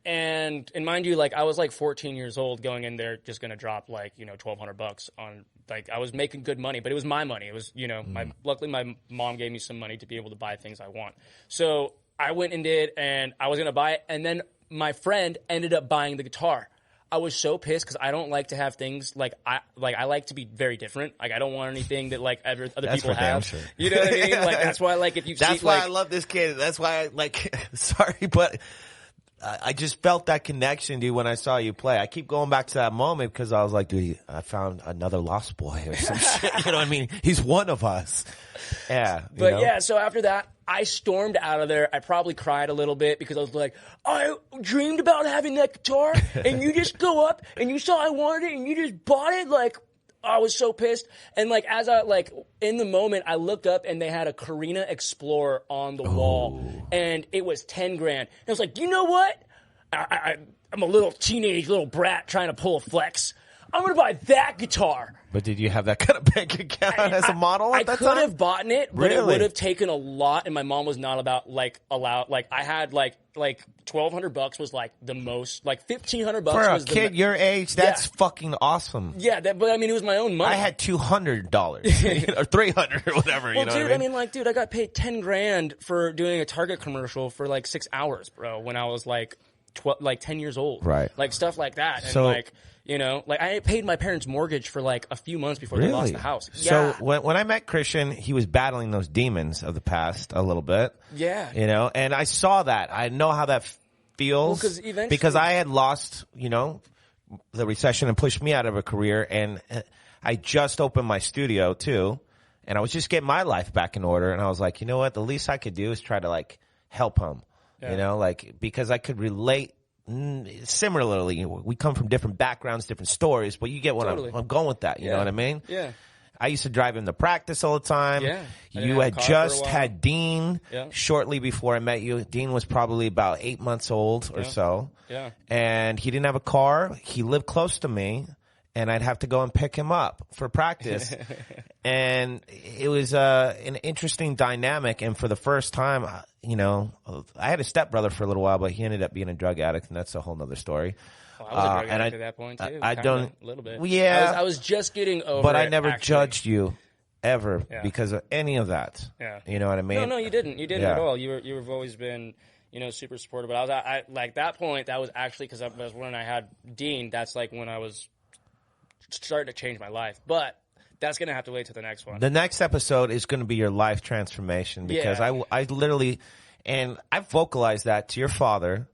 And mind you, like, I was like 14 years old going in there, just going to drop like, you know, $1,200 on, like, I was making good money, but it was my money. It was, you know, luckily my mom gave me some money to be able to buy things I want. So I went and did, and I was going to buy it. And then my friend ended up buying the guitar. I was so pissed because I don't like to have things I like to be very different. Like, I don't want anything that like other people have. Sure. You know what I mean? Like, that's why, like, if you that's why I love this kid. That's why I like, sorry, but I just felt that connection, dude, when I saw you play. I keep going back to that moment because I was like, dude, I found another lost boy or some shit. You know what I mean? He's one of us. Yeah. But yeah, so after that, I stormed out of there. I probably cried a little bit because I was like, I dreamed about having that guitar, and you just go up and you saw I wanted it and you just bought it. Like, I was so pissed. And like, as I like in the moment, I looked up and they had a Carina Explorer on the wall, and it was $10,000. And I was like, you know what? I'm a little little brat trying to pull a flex. I'm going to buy that guitar. But did you have that kind of bank account as a model at that time? I could have bought it, but it would have taken a lot, and my mom was not allowed. Like, I had like $1,200 was like the most, like $1,500 for a was kid your age. That's fucking awesome. Yeah, but I mean, it was my own money. I had $200 or $300 or whatever. Well, you know dude, what I mean, like, dude, I got paid $10,000 for doing a Target commercial for like 6 hours, bro. When I was like 10 years old, right? Like stuff like that, and like. You know, like I paid my parents' mortgage for like a few months before they lost the house. Yeah. So when I met Christian, he was battling those demons of the past a little bit. Yeah. You know, and I saw that. I know how that feels because I had lost, you know, the recession and pushed me out of a career, and I just opened my studio too, and I was just getting my life back in order, and I was like, you know what, the least I could do is try to like help him, you know, like because I could relate. Similarly, we come from different backgrounds, different stories, but you get what I'm going with that. You know what I mean? Yeah. I used to drive him to practice all the time. Yeah. You had just had Dean shortly before I met you. Dean was probably about 8 months old or so. Yeah. And he didn't have a car. He lived close to me, and I'd have to go and pick him up for practice. And it was an interesting dynamic. And for the first time, you know, I had a stepbrother for a little while, but he ended up being a drug addict, and that's a whole nother story. Well, I was a drug addict at that point, too. I don't... A little bit. Yeah. I was just getting over But I never judged you ever because of any of that. Yeah. You know what I mean? No, you didn't. You didn't at all. You've always been, you know, super supportive. But I like that point, that was actually because that was when I had Dean. That's like when I was starting to change my life. But that's going to have to wait till the next one. The next episode is going to be your life transformation because I literally, and I've vocalized that to your father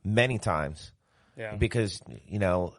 many times. Yeah. Because, you know,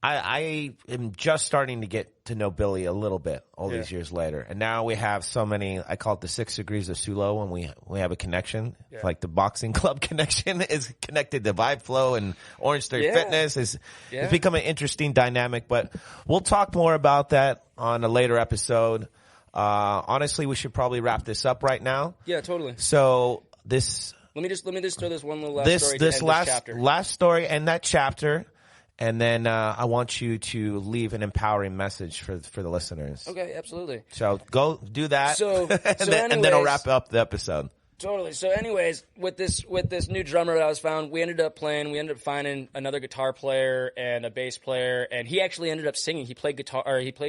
I am just starting to get to know Billy a little bit all these years later. And now we have so many, I call it the 6 degrees of Sulo, when we have a connection. Yeah. Like the boxing club connection is connected to Vibe Flow, and Orange Theory Fitness is it's become an interesting dynamic. But we'll talk more about that on a later episode. Honestly, we should probably wrap this up right now. Yeah, totally. So this... Let me just throw this one little last story to end this chapter. Last story and that chapter. And then I want you to leave an empowering message for the listeners. Okay, absolutely. So go do that. And then I'll wrap up the episode. Totally. So anyways, with this new drummer that I was found, we ended up finding another guitar player and a bass player, and he actually ended up singing. He played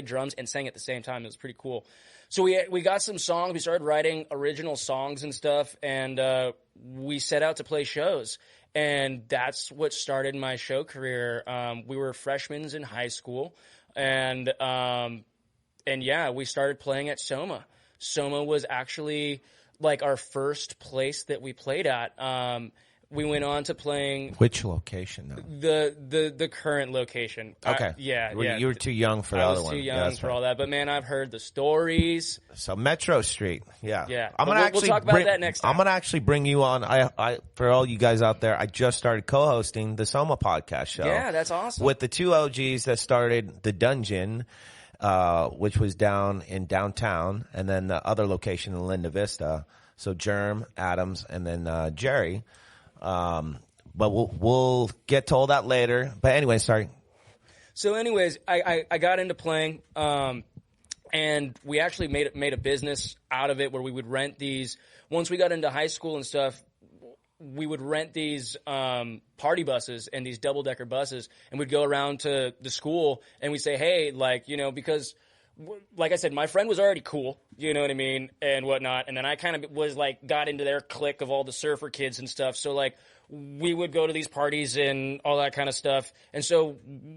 drums and sang at the same time. It was pretty cool. So we got some songs. We started writing original songs and stuff, and we set out to play shows. And that's what started my show career. We were freshmen in high school, and we started playing at Soma. Soma was actually like our first place that we played at. We went on to playing... Which location, though? The current location. Okay. You were too young for the other one. I was too young for all that. But, man, I've heard the stories. So, Metro Street. Yeah. Yeah. We'll talk about that next time. I'm going to actually bring you on. I for all you guys out there, I just started co-hosting the Soma podcast show. Yeah, that's awesome. With the two OGs that started The Dungeon, which was down in downtown, and then the other location in Linda Vista. So, Germ, Adams, and then Jerry. But we'll get to all that later. But anyway, sorry. So anyways, I got into playing, and we actually made a business out of it where we would rent these. Once we got into high school and stuff, we would rent these party buses and these double-decker buses, and we'd go around to the school and we'd say, hey, because like I said, my friend was already cool, you know what I mean, and whatnot. And then I kind of was got into their clique of all the surfer kids and stuff. So we would go to these parties and all that kind of stuff. And so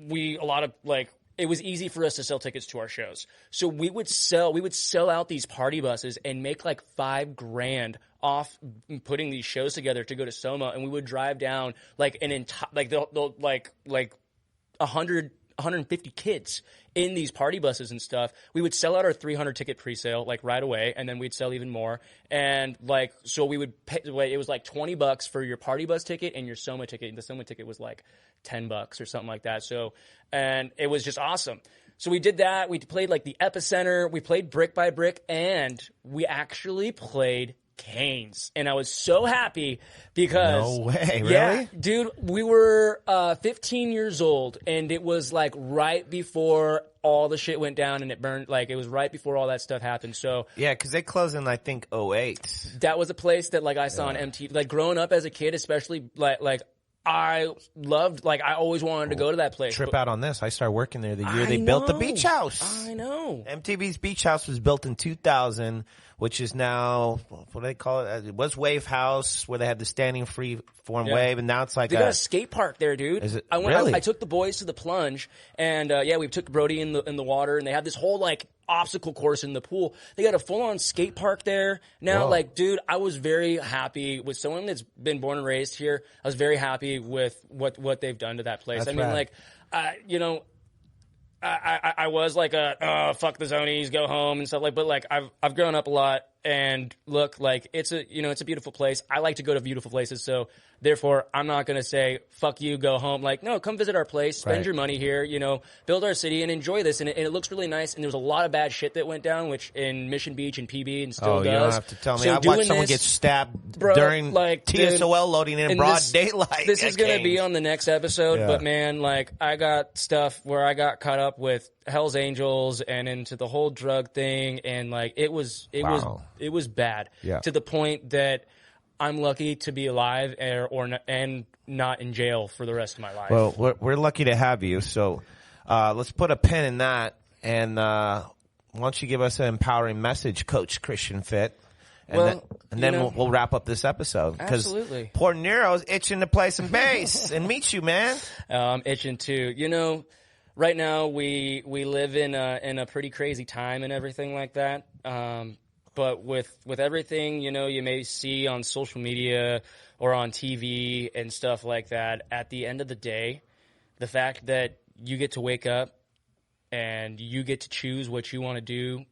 it was easy for us to sell tickets to our shows. So we would sell out these party buses and make $5,000 off putting these shows together to go to Soma. And we would drive down 150 kids in these party buses and stuff. We would sell out our 300 ticket pre-sale right away, and then we'd sell even more. And so we would pay, it was $20 for your party bus ticket and your Soma ticket. The Soma ticket was $10 or something like that. So, and it was just awesome. So we did that. We played the Epicenter. We played Brick by Brick, and we actually played Canes. And I was so happy because... No way, really? Yeah, dude, we were 15 years old, and it was right before all the shit went down and it burned. It was right before all that stuff happened. So yeah, because they closed in, I think, 2008. That was a place that I saw on MTV. Growing up as a kid, especially, I loved, I always wanted to go to that place. Trip out on this. I started working there the year they built the beach house. I know. MTV's beach house was built in 2000, which is now, what do they call it? It was Wave House, where they had the standing free form wave, and now it's they got a skate park there, dude. Is it? Really? I took the boys to the plunge, and we took Brody in the water, and they had this whole obstacle course in the pool. They got a full on skate park there now. Whoa. Dude, I was very happy with someone that's been born and raised here. I was very happy with what they've done to that place. That's rad. I was fuck the zonies, go home and stuff but I've grown up a lot, and look, it's a beautiful place. I like to go to beautiful places, so therefore I'm not going to say fuck you, go home. No, come visit our place, spend your money here, build our city and enjoy this. And it looks really nice, and there's a lot of bad shit that went down, which in Mission Beach and PB and still does. You don't have to tell me. So I watched someone get stabbed during TSOL loading in broad daylight. This is going to be on the next episode, but man, I got stuff where I got caught up with Hell's Angels and into the whole drug thing, and it was bad to the point that I'm lucky to be alive and not in jail for the rest of my life. Well, we're lucky to have you. So let's put a pin in that, and why don't you give us an empowering message, Coach Christian Fit? And then we'll wrap up this episode. Absolutely. Poor Nero's itching to play some bass and meet you, man. I'm itching too. Right now we live in a pretty crazy time and everything like that. But with everything, you may see on social media or on TV and stuff like that, at the end of the day, the fact that you get to wake up and you get to choose what you want to do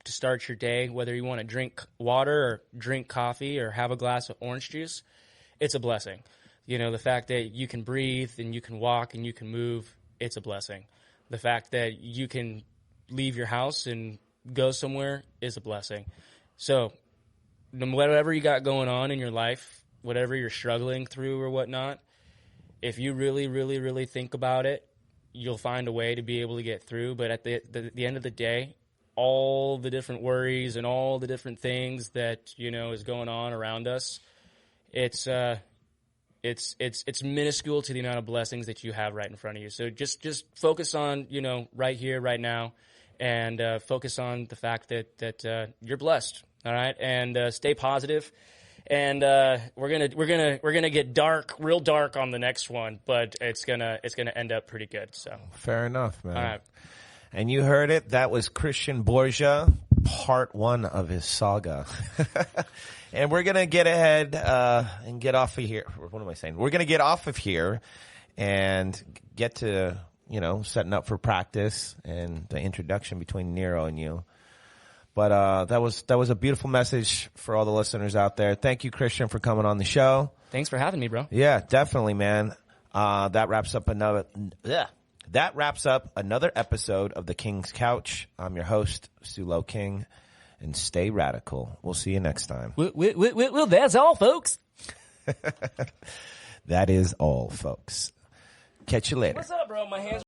to start your day, whether you want to drink water or drink coffee or have a glass of orange juice, it's a blessing. You know, the fact that you can breathe and you can walk and you can move, it's a blessing. The fact that you can leave your house and go somewhere is a blessing. So whatever you got going on in your life, whatever you're struggling through or whatnot, if you really, really, really think about it, you'll find a way to be able to get through. But at the end of the day, all the different worries and all the different things that, you know, is going on around us, it's minuscule to the amount of blessings that you have right in front of you. So just focus on, you know, right here, right now, and focus on the fact that you're blessed. All right, and stay positive. And we're gonna get real dark on the next one, but it's gonna end up pretty good. So fair enough, man. All right. And you heard it. That was Christian Borja, part 1 of his saga. And we're going to get ahead and get off of here. What am I saying? We're going to get off of here and get to, you know, setting up for practice and the introduction between Nero and you. But that was a beautiful message for all the listeners out there. Thank you, Christian, for coming on the show. Thanks for having me, bro. Yeah, definitely, man. That wraps up another episode of The King's Couch. I'm your host, Sulo King, and stay radical. We'll see you next time. Well, that's all, folks. That is all, folks. Catch you later. What's up, bro? My hands